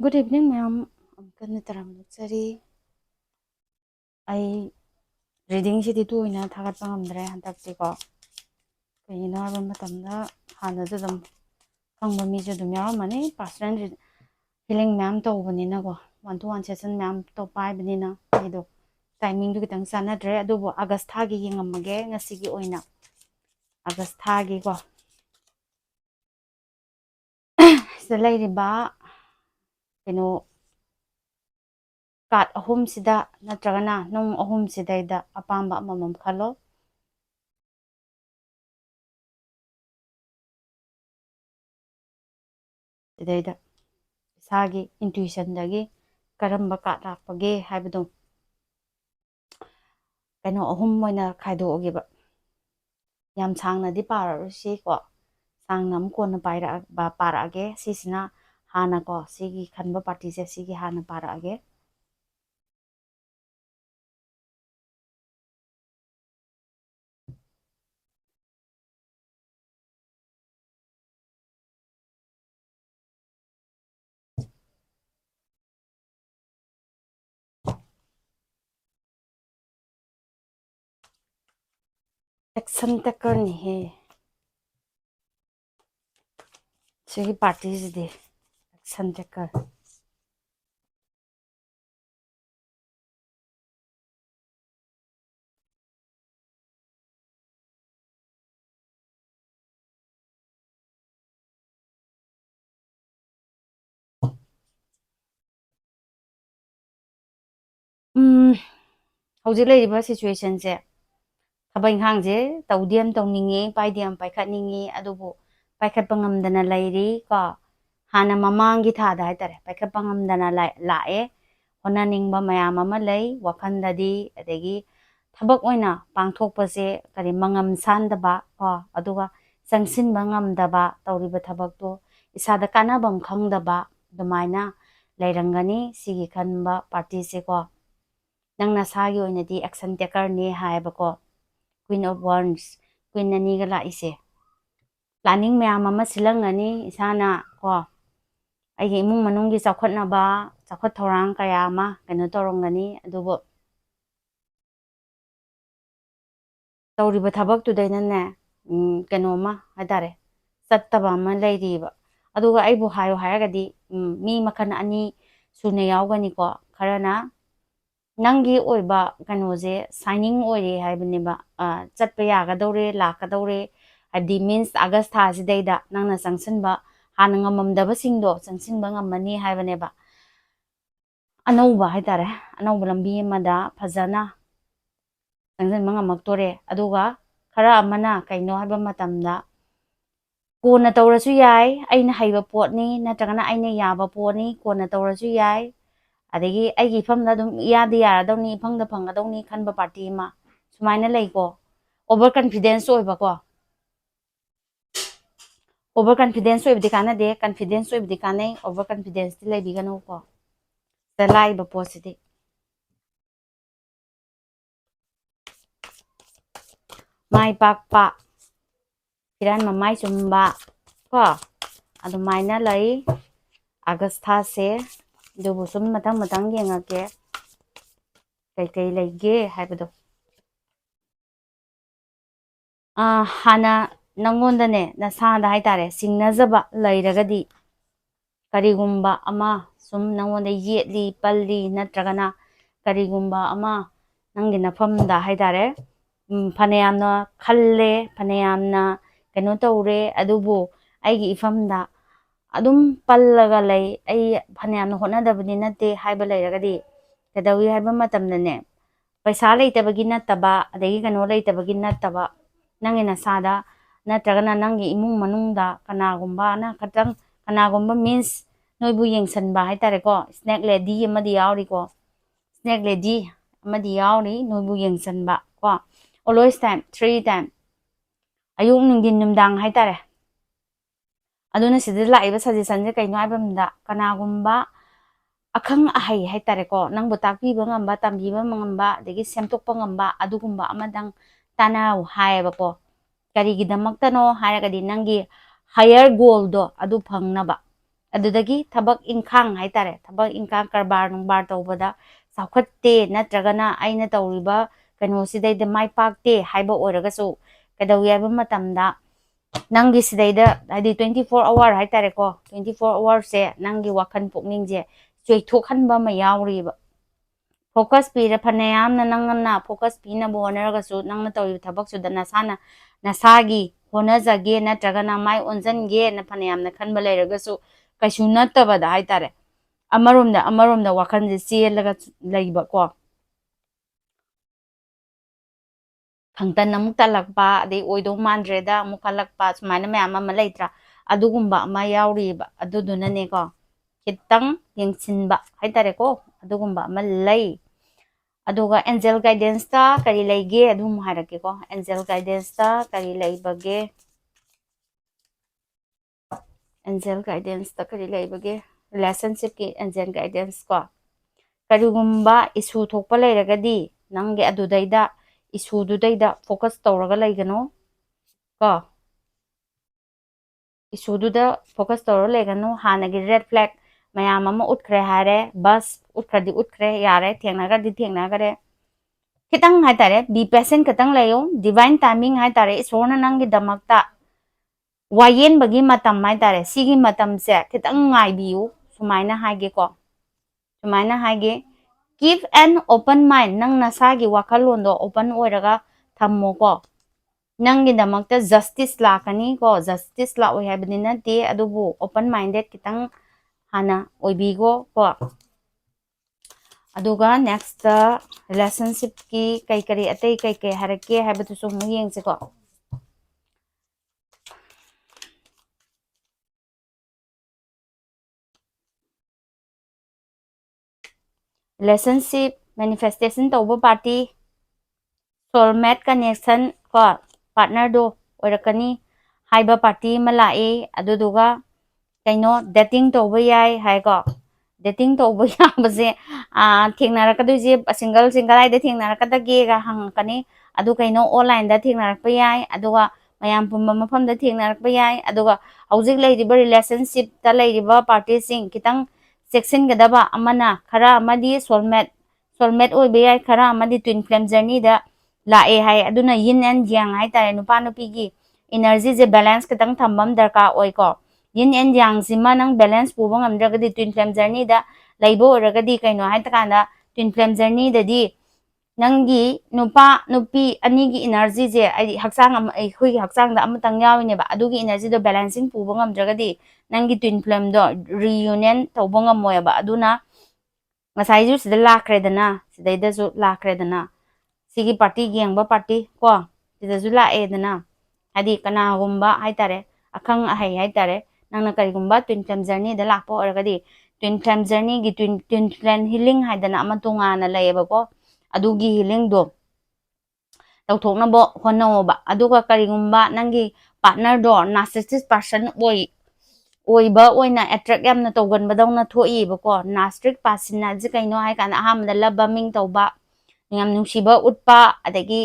Good evening, ma'am. I'm gonna taramnachari. I reading si dito ina thagat pangamdre hantakti ko. Kayino haba matamda hana dum phangba mi ju dum yaw mani personal healing ma'am to banina ko. 1-to-1 session ma'am to pai banina. Ido timing du kitang sanadre adubo August thagi yengamage ngasigi oina. August thagi ko. Sa layriba kino kat ahum sida natragana nung ahum sidaida apamba amamam khalo. Sidaida isagi intuition dagi karamba ka lakpage haibado kano ahum moina khaidogiba yam sangna di pararusi ko sangnam ko na parage sisina hana ko sigi khanba party se sigi hana parage action taker ni he sigi parties de action taker hojik leriba situation se thaba inghang je tawdiam tawningi paidiam paikhatningi adubu paikhatpa ngamdana lairi ko hana mamangi thada haitare paikhatpa ngamdana lae ꯍꯣꯠꯅꯅꯤꯡꯕ ꯃꯌꯥꯝ ꯑꯃ ꯂꯩ ꯋꯥꯈꯜꯗꯗꯤ ꯑꯗꯒꯤ ꯊꯕꯛ ꯑꯣꯏꯅ ꯄꯥꯡꯊꯣꯛꯄꯁꯦ ꯀꯔꯤ ꯃꯉꯝ ꯁꯥꯟꯗꯕ ꯀꯣ ꯑꯗꯨꯒ ꯆꯪꯁꯤꯟꯕ ꯉꯝꯗꯕ ꯇꯧꯔꯤꯕ ꯊꯕꯛꯇꯣ ꯏꯁꯥꯗ ꯀꯥꯟꯅꯕꯝ ꯈꯪꯗꯕ ꯑꯗꯨꯃꯥꯏꯅ ꯂꯩꯔꯝꯒꯅꯤ ꯁꯤꯒꯤ ꯈꯟꯕ ꯄꯥꯔꯇꯤꯁꯦ ꯀꯣ ꯅꯪ ꯅꯁꯥꯒꯤ ꯑꯣꯏꯅꯗꯤ ꯑꯦꯛꯁꯟ ꯇꯦꯀꯔꯅꯦ ꯍꯥꯏꯕꯀꯣ ꯀ꯭ꯋꯤꯟ ꯑꯣꯐ ꯋꯥꯟꯁ ꯀ꯭ꯋꯤꯟ ꯑꯅꯤꯒ ꯂꯥꯛꯏꯁꯦ ꯄ꯭ꯂꯥꯅꯤꯡ ꯃꯌꯥꯝ ꯑꯃ ꯁꯤꯜꯂꯝꯒꯅꯤ ꯏꯁꯥꯅ ꯀꯣ ꯑꯩꯒꯤ ꯏꯃꯨꯡ ꯃꯅꯨꯡꯒꯤ ꯆꯥꯎꯈꯠꯅꯕ ꯆꯥꯎꯈꯠ ꯊꯧꯔꯥꯡ ꯀꯌꯥ ꯑꯃ ꯀꯩꯅꯣ ꯇꯧꯔꯝꯒꯅꯤ ꯑꯗꯨꯕꯨ ꯇꯧꯔꯤꯕ ꯊꯕꯛꯇꯨꯗꯩꯅꯅꯦ ꯀꯩꯅꯣꯃ ꯍꯥꯏꯇꯥꯔꯦ ꯆꯠꯇꯕ ꯑꯃ ꯂꯩꯔꯤꯕ ꯑꯗꯨꯒ ꯑꯩꯕꯨ ꯍꯥꯏꯌꯣ ꯍꯥꯏꯔꯒꯗꯤ ꯃꯤ ꯃꯈꯜ ꯑꯅꯤ ꯁꯨꯅ ꯌꯥꯎꯒꯅꯤꯀꯣ ꯈꯔꯅ ꯅꯪꯒꯤ ꯑꯣꯏꯕ ꯀꯩꯅꯣꯁꯦ ꯁꯥꯏꯅꯤꯡ ꯑꯣꯏꯔꯦ ꯍꯥꯏꯕꯅꯦꯕ ꯆꯠꯄ ꯌꯥꯒꯗꯧꯔꯦ ꯂꯥꯛꯀꯗꯧꯔꯦ ꯍꯥꯏꯕꯗꯤ ꯃꯤꯟꯁ ꯑꯥꯒꯁ ꯊꯥꯁꯤꯗꯩꯗ ꯅꯪꯅ ꯆꯪꯁꯤꯟꯕ ꯍꯥꯟꯅ ꯉꯝꯃꯝꯗꯕꯁꯤꯡꯗꯣ ꯆꯪꯁꯤꯟꯕ ꯉꯝꯃꯅꯤ ꯍꯥꯏꯕꯅꯦꯕ ꯑꯅꯧꯕ ꯍꯥꯏꯇꯥꯔꯦ ꯑꯅꯧꯕ ꯂꯝꯕꯤ ꯑꯃꯗ ꯐꯖꯅ ꯆꯪꯁꯤꯟꯕ ꯉꯝꯃꯛꯇꯣꯔꯦ ꯑꯗꯨꯒ ꯈꯔ ꯑꯃꯅ ꯀꯩꯅꯣ ꯍꯥꯏꯕ ꯃꯇꯝꯗ ꯀꯣꯟꯅ ꯇꯧꯔꯁꯨ ꯌꯥꯏ ꯑꯩꯅ ꯍꯩꯕ ꯄꯣꯠꯅꯤ ꯅꯠꯇ꯭ꯔꯒꯅ ꯑꯩꯅ ꯌꯥꯕ ꯄꯣꯠꯅꯤ ꯀꯣꯟꯅ ꯇꯧꯔꯁꯨ ꯌꯥꯏ ꯑꯗꯒꯤ ꯑꯩꯒꯤ ꯏꯐꯝꯗ ꯑꯗꯨꯝ ꯏꯌꯥꯗ ꯌꯥꯔꯗꯧꯅꯤ ꯏꯐꯪꯗ ꯐꯪꯒꯗꯧꯅꯤ ꯈꯟꯕ ꯄꯥꯔꯇꯤ ꯑꯃ ꯁꯨꯃꯥꯏꯅ ꯂꯩꯀꯣ ꯑꯣꯚꯔ ꯀꯟꯐꯤꯗꯦꯟꯁ ꯑꯣꯏꯕꯀꯣ ꯑꯣꯚꯔ ꯀꯟꯐꯤꯗꯦꯟꯁ ꯑꯣꯏꯕꯗꯤ ꯀꯥꯟꯅꯗꯦ ꯀꯟꯐꯤꯗꯦꯟꯁ ꯑꯣꯏꯕꯗꯤ ꯀꯥꯟꯅꯩ ꯑꯣꯚꯔ ꯀꯟꯐꯤꯗꯦꯟꯁꯇꯤ ꯂꯩꯕꯤꯒꯅꯨꯀꯣ ꯁꯤꯗ ꯂꯥꯛꯏꯕ ꯄꯣꯠꯁꯤꯗꯤ ꯃꯥꯏ ꯄꯥꯛꯄ ꯐꯤꯔꯥꯟ ꯃꯃꯥꯏ ꯆꯨꯝꯕ ꯀꯣ ꯑꯗꯨꯃꯥꯏꯅ ꯂꯩ ꯑꯥꯒꯁ ꯊꯥꯁꯦ ꯑꯗꯨꯕꯨ ꯁꯨꯝ ꯃꯊꯪ ꯃꯊꯪ ꯌꯦꯡꯉꯛꯀꯦ ꯀꯩꯀꯩ ꯂꯩꯒꯦ ꯍꯥꯏꯕꯗꯣ ꯍꯥꯟꯅ ꯅꯪꯉꯣꯟꯗꯅꯦ ꯅꯁꯥꯗ ꯍꯥꯏꯇꯥꯔꯦ ꯁꯤꯡꯅꯖꯕ ꯂꯩꯔꯒꯗꯤ ꯀꯔꯤꯒꯨꯝꯕ ꯑꯃ ꯁꯨꯝ ꯅꯪꯉꯣꯟꯗ ꯌꯦꯠꯂꯤ ꯄꯜꯂꯤ ꯅꯠꯇ꯭ꯔꯒꯅ ꯀꯔꯤꯒꯨꯝꯕ ꯑꯃ ꯅꯪꯒꯤ ꯅꯐꯝꯗ ꯍꯥꯏꯇꯥꯔꯦ ꯐꯅꯌꯥꯝꯅ ꯈꯜꯂꯦ ꯐꯅꯌꯥꯝꯅ ꯀꯩꯅꯣ ꯇꯧꯔꯦ ꯑꯗꯨꯕꯨ ꯑꯩꯒꯤ ꯏꯐꯝꯗ ꯑꯗꯨꯝ ꯄꯜꯂꯒ ꯂꯩ ꯑꯩ ꯐꯅꯌꯥꯝꯅ ꯍꯣꯠꯅꯗꯕꯗꯤ ꯅꯠꯇꯦ ꯍꯥꯏꯕ ꯂꯩꯔꯒꯗꯤ ꯀꯩꯗꯧꯏ ꯍꯥꯏꯕ ꯃꯇꯝꯗꯅꯦ ꯄꯩꯁꯥ ꯂꯩꯇꯕꯒꯤ ꯅꯠꯇꯕ ꯑꯗꯒꯤ ꯀꯩꯅꯣ ꯂꯩꯇꯕꯒꯤ ꯅꯠꯇꯕ ꯅꯪꯒꯤ ꯅꯁꯥꯗ ꯅꯠꯇ꯭ꯔꯒꯅ ꯅꯪꯒꯤ ꯏꯃꯨꯡ ꯃꯅꯨꯡꯗ ꯀꯅꯥꯒꯨꯝꯕꯅ ꯈꯇꯪ ꯀꯅꯥꯒꯨꯝꯕ ꯃꯤꯟꯁ ꯅꯣꯏꯕꯨ ꯌꯦꯡꯁꯟꯕ ꯍꯥꯏꯇꯥꯔꯦꯀꯣ ꯁ꯭ꯅꯦꯛ ꯂꯦꯗꯤ ꯑꯃꯗꯤ ꯌꯥꯎꯔꯤꯀꯣ ꯁ꯭ꯅꯦꯛ ꯂꯦꯗꯤ ꯑꯃꯗꯤ ꯌꯥꯎꯔꯤ ꯅꯣꯏꯕꯨ ꯌꯦꯡꯁꯟꯕ ꯀꯣ ꯑꯣꯜꯋꯦꯁ ꯇꯥꯏꯝ 3 ꯇꯥꯏꯝ ꯑꯌꯨꯛ ꯅꯨꯡꯊꯤꯟ ꯅꯨꯡꯗꯥꯡ ꯍꯥꯏꯇꯥꯔꯦ ꯑꯗꯨꯅ ꯁꯤꯗ ꯂꯥꯛꯏꯕ ꯁꯖꯦꯁꯟꯁꯦ ꯀꯩꯅꯣ ꯍꯥꯏꯕ ꯃꯇꯝꯗ ꯀꯅꯥꯒꯨꯝꯕ ꯑꯈꯪ ꯑꯍꯩ ꯍꯥꯏꯇꯥꯔꯦꯀꯣ ꯅꯪꯕꯨ ꯇꯥꯛꯄꯤꯕ ꯉꯝꯕ ꯇꯝꯕꯤꯕ ꯉꯝꯕ ꯑꯗꯒꯤ ꯁꯦꯝꯗꯣꯛꯄ ꯉꯝꯕ ꯑꯗꯨꯒꯨꯝꯕ ꯑꯃꯗꯪ ꯇꯥꯟꯅꯧ ꯍꯥꯏꯌꯦꯕꯀꯣ ꯀꯔꯤꯒꯤꯗꯃꯛꯇꯅꯣ ꯍꯥꯏꯔꯒꯗꯤ ꯅꯪꯒꯤ ꯍꯥꯏꯌꯔ ꯒꯣꯜꯗꯣ ꯑꯗꯨ ꯐꯪꯅꯕ ꯑꯗꯨꯗꯒꯤ ꯊꯕꯛ ꯏꯪꯈꯥꯡ ꯍꯥꯏꯇꯥꯔꯦ ꯊꯕꯛ ꯏꯪꯈꯥꯡ ꯀꯔꯕꯥꯔ ꯅꯨꯡꯕꯥꯔ ꯇꯧꯕꯗ ꯆꯥꯎꯈꯠꯇꯦ ꯅꯠꯇ꯭ꯔꯒꯅ ꯑꯩꯅ ꯇꯧꯔꯤꯕ ꯀꯩꯅꯣꯁꯤꯗꯩꯗ ꯃꯥꯏ ꯄꯥꯛꯇꯦ ꯍꯥꯏꯕ ꯑꯣꯏꯔꯒꯁꯨ ꯀꯩꯗꯧꯏ ꯍꯥꯏꯕ ꯃꯇꯝꯗ ꯅꯪꯒꯤ ꯁꯤꯗꯩꯗ ꯍꯥꯏꯗꯤ 24 ꯑꯋꯥꯔ ꯍꯥꯏꯇꯥꯔꯦꯀꯣ 24 ꯑꯋꯥꯔꯁꯦ ꯅꯪꯒꯤ ꯋꯥꯈꯜ ꯄꯨꯛꯅꯤꯡꯁꯦ ꯆꯣꯏꯊꯣꯛꯍꯟꯕ ꯑꯃ ꯌꯥꯎꯔꯤꯕ ꯐꯣꯀꯁ ꯄꯤꯔ ꯐꯅꯌꯥꯝꯅ ꯅꯪꯅ ꯐꯣꯀꯁ ꯄꯤꯅꯕ ꯍꯣꯠꯅꯔꯒꯁꯨ ꯅꯪꯅ ꯇꯧꯔꯤꯕ ꯊꯕꯛꯁꯨꯗ ꯅꯁꯥꯒꯤ ꯍꯣꯠꯅꯖꯒꯦ ꯅꯠꯇ꯭ꯔꯒꯅ ꯃꯥꯏ ꯑꯣꯟꯁꯤꯟꯒꯦꯅ ꯐꯅꯌꯥꯝꯅ ꯈꯟꯕ ꯂꯩꯔꯒꯁꯨ ꯀꯩꯁꯨ ꯅꯠꯇꯕꯗ ꯍꯥꯏꯇꯥꯔꯦ ꯑꯃꯔꯣꯝꯗ ꯋꯥꯈꯜꯁꯦ ꯆꯦꯜꯂꯒ ꯂꯩꯕꯀꯣ ꯈꯪꯇꯟ ꯑꯃꯨꯛ ꯇꯜꯂꯛꯄ ꯑꯗꯩ ꯑꯣꯏꯗꯧ ꯃꯥꯟꯗ꯭ꯔꯦꯗ ꯑꯃꯨꯛ ꯈꯜꯂꯛꯄ ꯁꯨꯃꯥꯏꯅ ꯃꯌꯥꯝ ꯑꯃ ꯂꯩꯇ꯭ꯔꯥ ꯑꯗꯨꯒꯨꯝꯕ ꯑꯃ ꯌꯥꯎꯔꯤꯕ ꯑꯗꯨꯗꯨꯅꯅꯦꯀꯣ खितंग यंगसिनबा हाइतारेको अदुगुम्बा अमा लई अदुगा एंजल गाइडेंस ता करी लेगे अदुम हाइरकेको एंजल गाइडेंस ता करी लेबगे एंजल गाइडेंस ता करी लेबगे रिलेशनशिप की एंजल गाइडेंस को करीगुम्बा इशू थोकपा लेरगदी नंगे अदुदैदा इशू दुदैदा फोकस तौरगा लेगनो को इशू दुदा फोकस तौर लेगनो हानगी रेड फ्लैग मैम उठ्रे हारे बस उठ्रदी उठ्रे यारे थेंगनागदी थेंगनागरे खितंग हाइतारे बी पेशेंट खितंग लेयो डिवाइन टाइमिंग हाइतारे इसोरना नंगी दमकता वायेन बगी मतम हाइतारे सिगी मतम से खितंग ngaibiyu सुमाइना हाइगेको सुमाइना हाइगे कीप एन ओपन माइंड नंग नसागी वाखलोंदो ओपन ओइरगा थम्मोको नंगी दमकता जस्टिस लाकनी को जस्टिस लाओय हाइबनि नते अदुबु ओपन माइंडेड खितंग हाना ओइबिगो को अदुगा नेक्स्ट रिलेशनशिप की कई करी अतै कई कई हरके हाइबतुसु मु येंगसेको रिलेशनशिप मैनिफेस्टेशन तौबो पार्टी सोलमेट कनेक्शन को पार्टनर दो ओरकनी हाइबा पार्टी मलाए अदुदुगा कइनो डेटिंग तौबो याय हाइको डेटिंग तौबो याबसे थेंगनारकदुजे सिंगल सिंगल आइदे थेंगनारकदगे गा हंगकनी अदु कइनो ऑनलाइन दा थेंगनारकपा याय अदुगा मयाम पुंबा मफम दा थेंगनारकपा याय अदुगा हौजिक लेरिबा रिलेशनशिप ता लेरिबा पार्टी सिंग खितंग सेक्शन गदबा अमना खरा अमदी सोलमेट ओइबे याय खरा अमदी ट्विन फ्लेम जर्नी दा लाए हाय अदुना यिन एंड यांग हाय तारे नुपा नुपीगी एनर्जी जे बैलेंस खितंग थम्बम दरकार ओइको yin and yang sima nang balance puba ngamdragadi twin flame journey da laibo oragadi kaino hai takanda twin flame journey da di nangi nupa nupi anigi energy je ai haksang am ai hui haksang da amatang yawine ba adugi energy do balancing puba ngamdragadi nangi twin flame do reunion tawba ngamoy ba aduna ngasai ju sida lakredana sidaida ju lakredana sigi party gengba party ko sida ju laedana hadi kana gumba hai tare akhang ahai hai tare nangna karigumba twin flame journey da lakpo oragadi twin flame journey gi twin flame healing haidana ama tungana layeba ko adugi healing do tawthoknabo honnawoba aduga karigumba nangi partner do narcissist person oiba oina attract yamna tawganbadawna thoiba ko narcissistic person na ji kaino hai kana ahamda love bombing tawba yam nungsiba utpa adagi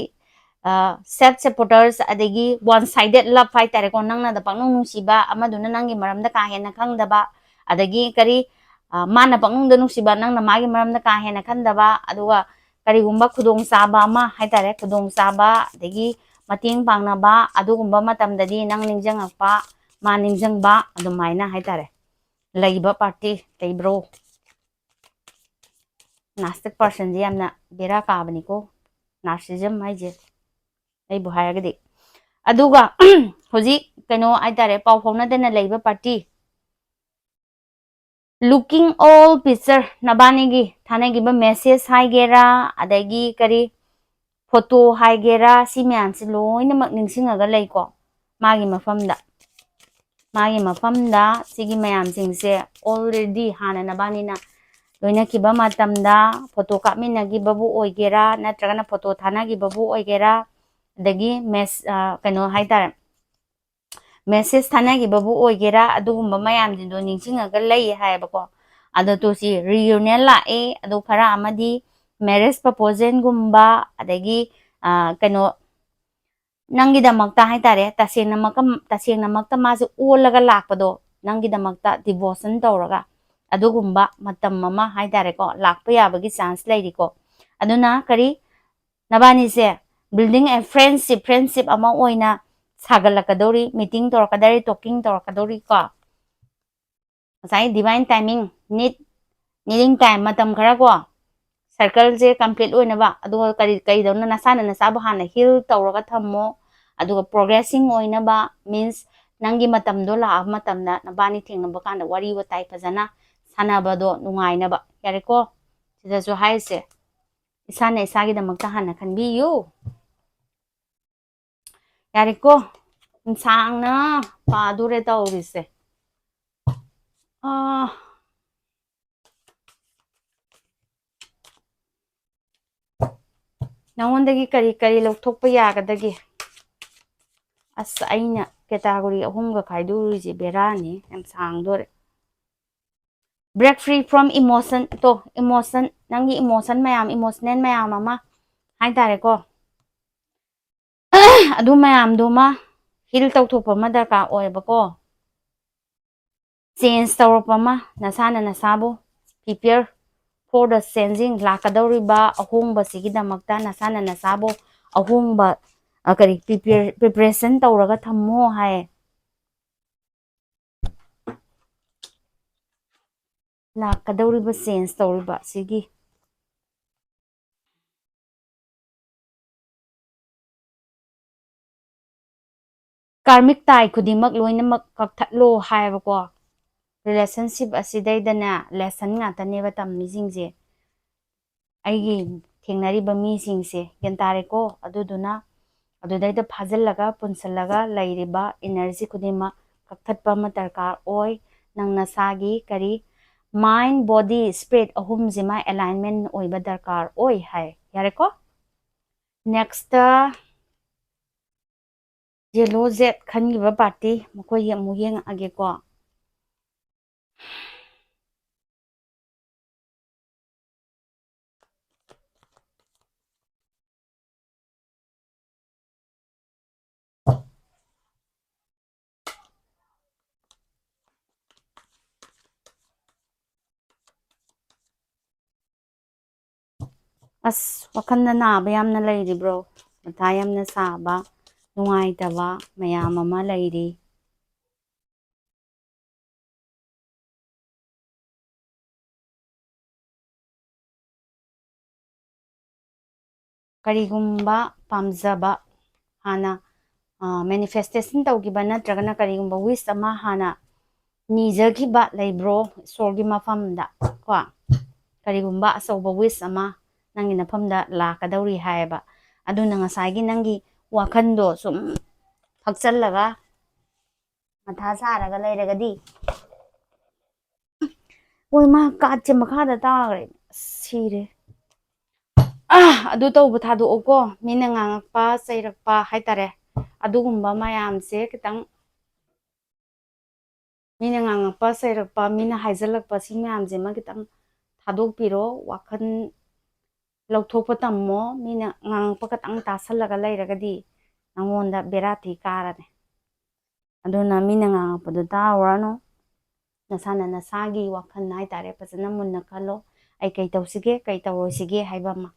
self supporters adagi one sided love hai tare ko nangna da pangnung nungsiba amaduna nangi maramda ka hena khangdaba adagi kari mana pangnung da nungsiba nangna magi maramda ka hena khandaba aduga karigumba khudong saba ma hai tare khudong saba adagi mating pangnaba adugumba matamdadi nang ningjangakpa ma ningjangba adumaina hai tare laiba party leibro nastic person ji amna bera kabani ko narcissism haije ai bu hayagadi aduga hoji keno ai tare pau phona dena leiba party looking all picture nabani gi thane gi ba message haigera adagi kari photo haigera si myan si loina mak ningsingaga leiko magi mafamda sigi mayam singse already hana nabani na loina kiba matamda photo kapmina gi babu oigera natragana photo thana gi babu oigera adagi kano haitare message thanagi babu oigera adugumba mayam dindo ningsingaga lei haibako ado to si reunion lae ado khara amadi marriage proposal gumba adagi kano nangi damakta haitare tasengna makta masu olaga lakpado ꯅꯪꯒꯤꯗꯃꯛꯇ devotion ꯇꯧꯔꯒ ꯑꯗꯨꯒꯨꯝꯕ ꯃꯇꯝ ꯑꯃ ꯍꯥꯏꯇꯥꯔꯦꯀꯣ ꯂꯥꯛꯄ ꯌꯥꯕꯒꯤ chance ꯂꯩꯔꯤꯀꯣ ꯑꯗꯨꯅ ꯀꯔꯤ ꯅꯕꯥꯅꯤꯁꯦ building ꯑꯦ friendship ꯑꯃ ꯑꯣꯏꯅ ꯁꯥꯒꯠꯂꯛꯀꯗꯧꯔꯤ ꯃꯤꯇꯤꯡ ꯇꯧꯔꯛꯀꯗꯧꯔꯤ ꯇꯣꯀꯤꯡ ꯇꯧꯔꯛꯀꯗꯧꯔꯤ ꯀꯣ ꯉꯁꯥꯏ ꯗꯤꯚꯥꯏꯟ ꯇꯥꯏꯃꯤꯡ ꯅꯤꯗꯤꯡ ꯇꯥꯏꯝ ꯃꯇꯝ ꯈꯔ ꯀꯣ ꯁꯔꯀꯜꯁꯦ ꯀꯝꯄ꯭ꯂꯤꯠ ꯑꯣꯏꯅꯕ ꯑꯗꯨꯒ ꯀꯩꯗꯧꯅ ꯅꯁꯥꯅ ꯅꯁꯥꯕꯨ ꯍꯥꯟꯅ ꯍꯤꯜ ꯇꯧꯔꯒ ꯊꯝꯃꯣ ꯑꯗꯨꯒ ꯄ꯭ꯔꯣꯒ꯭रेसिꯡ ꯑꯣꯏꯅꯕ ꯃꯤꯟꯁ ꯅꯪꯒꯤ ꯃꯇꯝꯗꯣ ꯂꯥꯛꯑꯕ ꯃꯇꯝꯗ ꯅꯕꯥꯅꯤ ꯊꯦꯡꯅꯕ ꯀꯥꯟꯗ ꯋꯥꯔꯤ ꯋꯥꯇꯥꯏ ꯐꯖꯅ ꯁꯥꯟꯅꯕꯗꯣ ꯅꯨꯡꯉꯥꯏꯅꯕ ꯌꯥꯔꯦꯀꯣ ꯁꯤꯗꯁꯨ ꯍꯥꯏꯔꯤꯁꯦ ꯏꯁꯥꯅ ꯏꯁꯥꯒꯤꯗꯃꯛꯇ ꯍꯥꯟꯅ ꯈꯟꯕꯤꯌꯨ ꯌꯥꯔꯦꯀꯣ ꯁꯥꯡꯅ ꯄꯥꯗꯣꯔꯦ ꯇꯧꯔꯤꯁꯦ ꯅꯉꯣꯟꯗꯒꯤ ꯀꯔꯤ ꯀꯔꯤ ꯂꯧꯊꯣꯛꯄ ꯌꯥꯒꯗꯒꯦ ꯑꯁ ꯑꯩꯅ ꯀꯦꯇꯥꯒꯣꯔꯤ 3ꯒ ꯈꯥꯏꯗꯣꯛꯎꯔꯤꯁꯦ ꯕꯦꯔꯥꯅꯤ ꯌꯥꯝ ꯁꯥꯡꯗꯣꯔꯦ break free from emotion emotion ꯅꯪꯒꯤ ꯏꯃꯣꯁꯟ ꯃꯌꯥꯝ ꯏꯃꯣꯁꯅꯦꯜ ꯃꯌꯥꯝ ꯑꯃ ꯍꯥꯏꯇꯥꯔꯦꯀꯣ ꯑꯗꯨ ꯃꯌꯥꯝꯗꯨꯃ ꯍꯤꯜ ꯇꯧꯊꯣꯛꯄ ꯑꯃ ꯗꯔꯀꯥꯔ ꯑꯣꯏꯌꯦꯕꯀꯣ ꯆꯦꯟꯖ ꯇꯧꯔꯛꯄ ꯑꯃ ꯅꯁꯥꯅ ꯅꯁꯥꯕꯨ ꯄ꯭ꯔꯤꯄꯤꯌꯔ ꯐꯣꯔ ꯗ ꯆꯦꯟꯖꯤꯡ ꯂꯥꯛꯀꯗꯧꯔꯤꯕ ꯑꯍꯣꯡꯕꯁꯤꯒꯤꯗꯃꯛꯇ ꯅꯁꯥꯅ ꯅꯁꯥꯕꯨ ꯑꯍꯣꯡꯕ ꯀꯔꯤ ꯄ꯭ꯔꯤꯄꯦꯔꯦꯁꯟ ꯇꯧꯔꯒ ꯊꯝꯃꯣ ꯍꯥꯏ ꯂꯥꯛꯀꯗꯧꯔꯤꯕ ꯆꯦꯟꯖ ꯇꯧꯔꯤꯕ ꯁꯤꯒꯤ ꯀꯥꯔꯃꯤꯛ ꯇꯥꯏ ꯈꯨꯗꯤꯡꯃꯛ ꯂꯣꯏꯅꯃꯛ ꯀꯛꯊꯠꯂꯣ ꯍꯥꯏꯌꯦꯕꯀꯣ ꯔꯤꯂꯦꯁꯟꯁꯤꯞ ꯑꯁꯤꯗꯩꯗꯅꯦ ꯂꯦꯁꯟ ꯉꯥꯛꯇꯅꯦꯕ ꯇꯝꯃꯤꯁꯤꯡꯁꯦ ꯑꯩꯒꯤ ꯊꯦꯡꯅꯔꯤꯕ ꯃꯤꯁꯤꯡꯁꯦ ꯒ꯭ꯌꯥꯟ ꯇꯥꯔꯦꯀꯣ ꯑꯗꯨꯗꯨꯅ ꯑꯗꯨꯗꯩꯗ ꯐꯥꯖꯤꯜꯂꯒ ꯄꯨꯟꯁꯤꯜꯂꯒ ꯂꯩꯔꯤꯕ ꯏꯅꯔꯖꯤ ꯈꯨꯗꯤꯡꯃꯛ ꯀꯛꯊꯠꯄ ꯑꯃ ꯗꯔꯀꯥꯔ ꯑꯣꯏ ꯅꯪ ꯅꯁꯥꯒꯤ ꯀꯔꯤ ꯃꯥꯏꯟ ꯕꯣꯗꯤ ꯁ꯭ꯄꯤꯔꯤꯠ ꯑꯍꯨꯝꯁꯤꯃ ꯑꯦꯂꯥꯏꯟꯃꯦꯟ ꯑꯣꯏꯕ ꯗꯔꯀꯥꯔ ꯑꯣꯏ ꯍꯥꯏ ꯌꯥꯔꯦꯀꯣ ꯅꯦꯛꯁꯇ ꯌꯦꯂꯣ ꯖꯦꯠ ꯈꯟꯈꯤꯕ ꯄꯥꯔꯇꯤ ꯃꯈꯣꯏꯒꯤ ꯑꯃꯨꯛ ꯌꯦꯡꯉꯛꯑꯒꯦꯀꯣ ꯑꯁ ꯋꯥꯈꯜꯗ ꯅꯥꯕ ꯌꯥꯝꯅ ꯂꯩꯔꯤꯕ꯭ꯔꯣ ꯃꯊꯥ ꯌꯥꯝꯅ ꯁꯥꯕ ꯅꯨꯡꯉꯥꯏꯇꯕ ꯃꯌꯥꯝ ꯑꯃ ꯂꯩꯔꯤ ꯀꯔꯤꯒꯨꯝꯕ ꯄꯥꯝꯖꯕ ꯍꯥꯟꯅ ꯃꯦꯅꯤꯐꯦꯁꯇꯦꯁꯟ ꯇꯧꯈꯤꯕ ꯅꯠꯇ꯭ꯔꯒꯅ ꯀꯔꯤꯒꯨꯝꯕ ꯋꯤꯁ ꯑꯃ ꯍꯥꯟꯅ ꯅꯤꯖꯈꯤꯕ ꯂꯩꯕ꯭ꯔꯣ ꯏꯁꯣꯔꯒꯤ ꯃꯐꯝꯗ ꯀꯣ ꯀꯔꯤꯒꯨꯝꯕ ꯑꯆꯧꯕ ꯋꯤꯁ ꯑꯃ ꯅꯪꯒꯤ ꯅꯐꯝꯗ ꯂꯥꯛꯀꯗꯧꯔꯤ ꯍꯥꯏꯌꯦꯕ ꯑꯗꯨꯅ ꯉꯁꯥꯏꯒꯤ ꯅꯪꯒꯤ ꯋꯥꯈꯟꯗꯣ ꯁꯨꯝ ꯐꯛꯆꯜꯂꯒ ꯃꯊꯥ ꯁꯥꯔꯒ ꯂꯩꯔꯒꯗꯤ ꯍꯣꯏ ꯃꯥ ꯀꯥꯠꯁꯦ ꯃꯈꯥꯗ ꯇꯥꯈ꯭ꯔꯦ ꯁꯤꯔꯦ ꯑꯗꯨ ꯇꯧꯕ ꯊꯥꯗꯣꯛꯑꯣꯀꯣ ꯃꯤꯅ ꯉꯥꯡꯉꯛꯄ ꯆꯩꯔꯛꯄ ꯍꯥꯏꯇꯥꯔꯦ ꯑꯗꯨꯒꯨꯝꯕ ꯃꯌꯥꯝꯁꯦ ꯈꯤꯇꯪ ꯃꯤꯅ ꯉꯥꯡꯉꯛꯄ ꯆꯩꯔꯛꯄ ꯃꯤꯅ ꯍꯥꯏꯖꯜꯂꯛꯄ ꯁꯤ ꯃꯌꯥꯝꯁꯤꯃ ꯈꯤꯇꯪ ꯊꯥꯗꯣꯛꯄꯤꯔꯣ ꯋꯥꯈꯜ ꯂꯧꯊꯣꯛꯄ ꯇꯝꯃꯣ ꯃꯤꯅ ꯉꯥꯡꯉꯛꯄ ꯈꯇꯪ ꯇꯥꯁꯜꯂꯒ ꯂꯩꯔꯒꯗꯤ ꯅꯪꯉꯣꯟꯗ ꯕꯦꯔꯥꯇꯤ ꯀꯥꯔꯅꯤ ꯑꯗꯨꯅ ꯃꯤꯅ ꯉꯥꯡꯉꯛꯄꯗꯣ ꯇꯥꯔꯨꯔꯅꯨ ꯅꯁꯥꯅ ꯅꯁꯥꯒꯤ ꯋꯥꯈꯜ ꯍꯥꯏꯇꯥꯔꯦ ꯐꯖꯅ ꯃꯨꯟꯅ ꯈꯜꯂꯣ ꯑꯩ ꯀꯩ ꯇꯧꯁꯤꯒꯦ ꯀꯩ ꯇꯧꯔꯣꯏꯁꯤꯒꯦ ꯍꯥꯏꯕ ꯑꯃ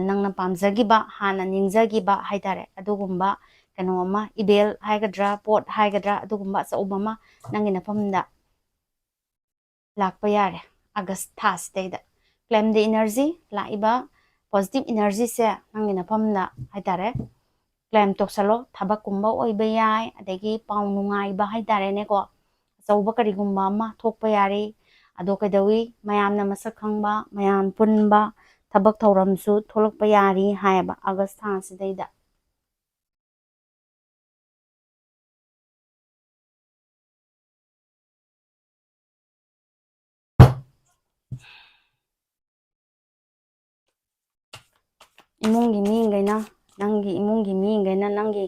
ꯅꯪꯅ ꯄꯥꯝꯖꯈꯤꯕ ꯍꯥꯟꯅ ꯅꯤꯡꯖꯈꯤꯕ ꯍꯥꯏꯇꯥꯔꯦ ꯑꯗꯨꯒꯨꯝꯕ ꯀꯩꯅꯣ ꯑꯃ ꯏꯕꯦꯜ ꯍꯥꯏꯒꯗ꯭ꯔꯥ ꯄꯣꯠ ꯍꯥꯏꯒꯗ꯭ꯔꯥ ꯑꯗꯨꯒꯨꯝꯕ ꯑꯆꯧꯕ ꯑꯃ ꯅꯪꯒꯤ ꯅꯐꯝꯗ ꯂꯥꯛꯄ ꯌꯥꯔꯦ ꯑꯥꯒꯁ ꯊꯥꯁꯤꯗꯩꯗ ꯀ꯭ꯂꯦꯝ ꯗ ꯏꯅꯔꯖꯤ ꯂꯥꯛꯏꯕ ꯄꯣꯖꯤꯇꯤꯞ ꯏꯅꯔꯖꯤꯁꯦ ꯅꯪꯒꯤ ꯅꯐꯝꯗ ꯍꯥꯏꯇꯥꯔꯦ ꯀ꯭ꯂꯦꯝ ꯇꯧꯁꯜꯂꯣ ꯊꯕꯛꯀꯨꯝꯕ ꯑꯣꯏꯕ ꯌꯥꯏ ꯑꯗꯒꯤ ꯄꯥꯎ ꯅꯨꯡꯉꯥꯏꯕ ꯍꯥꯏꯇꯥꯔꯦꯅꯦꯀꯣ ꯑꯆꯧꯕ ꯀꯔꯤꯒꯨꯝꯕ ꯑꯃ ꯊꯣꯛꯄ ꯌꯥꯔꯤ ꯑꯗꯣ ꯀꯩꯗꯧꯋꯤ ꯃꯌꯥꯝꯅ ꯃꯁꯛ ꯈꯪꯕ ꯃꯌꯥꯝ ꯄꯨꯟꯕ ꯊꯕꯛ ꯊꯧꯔꯝꯁꯨ ꯊꯣꯛꯂꯛꯄ ꯌꯥꯔꯤ ꯍꯥꯏꯌꯦꯕ ꯑꯥꯒꯁ ꯊꯥꯁꯤꯗꯩꯗ ꯏꯃꯨꯡꯒꯤ ꯃꯤꯈꯩꯅ ꯅꯪꯒꯤ ꯏꯃꯨꯡꯒꯤ ꯃꯤꯈꯩꯅ ꯅꯪꯒꯤ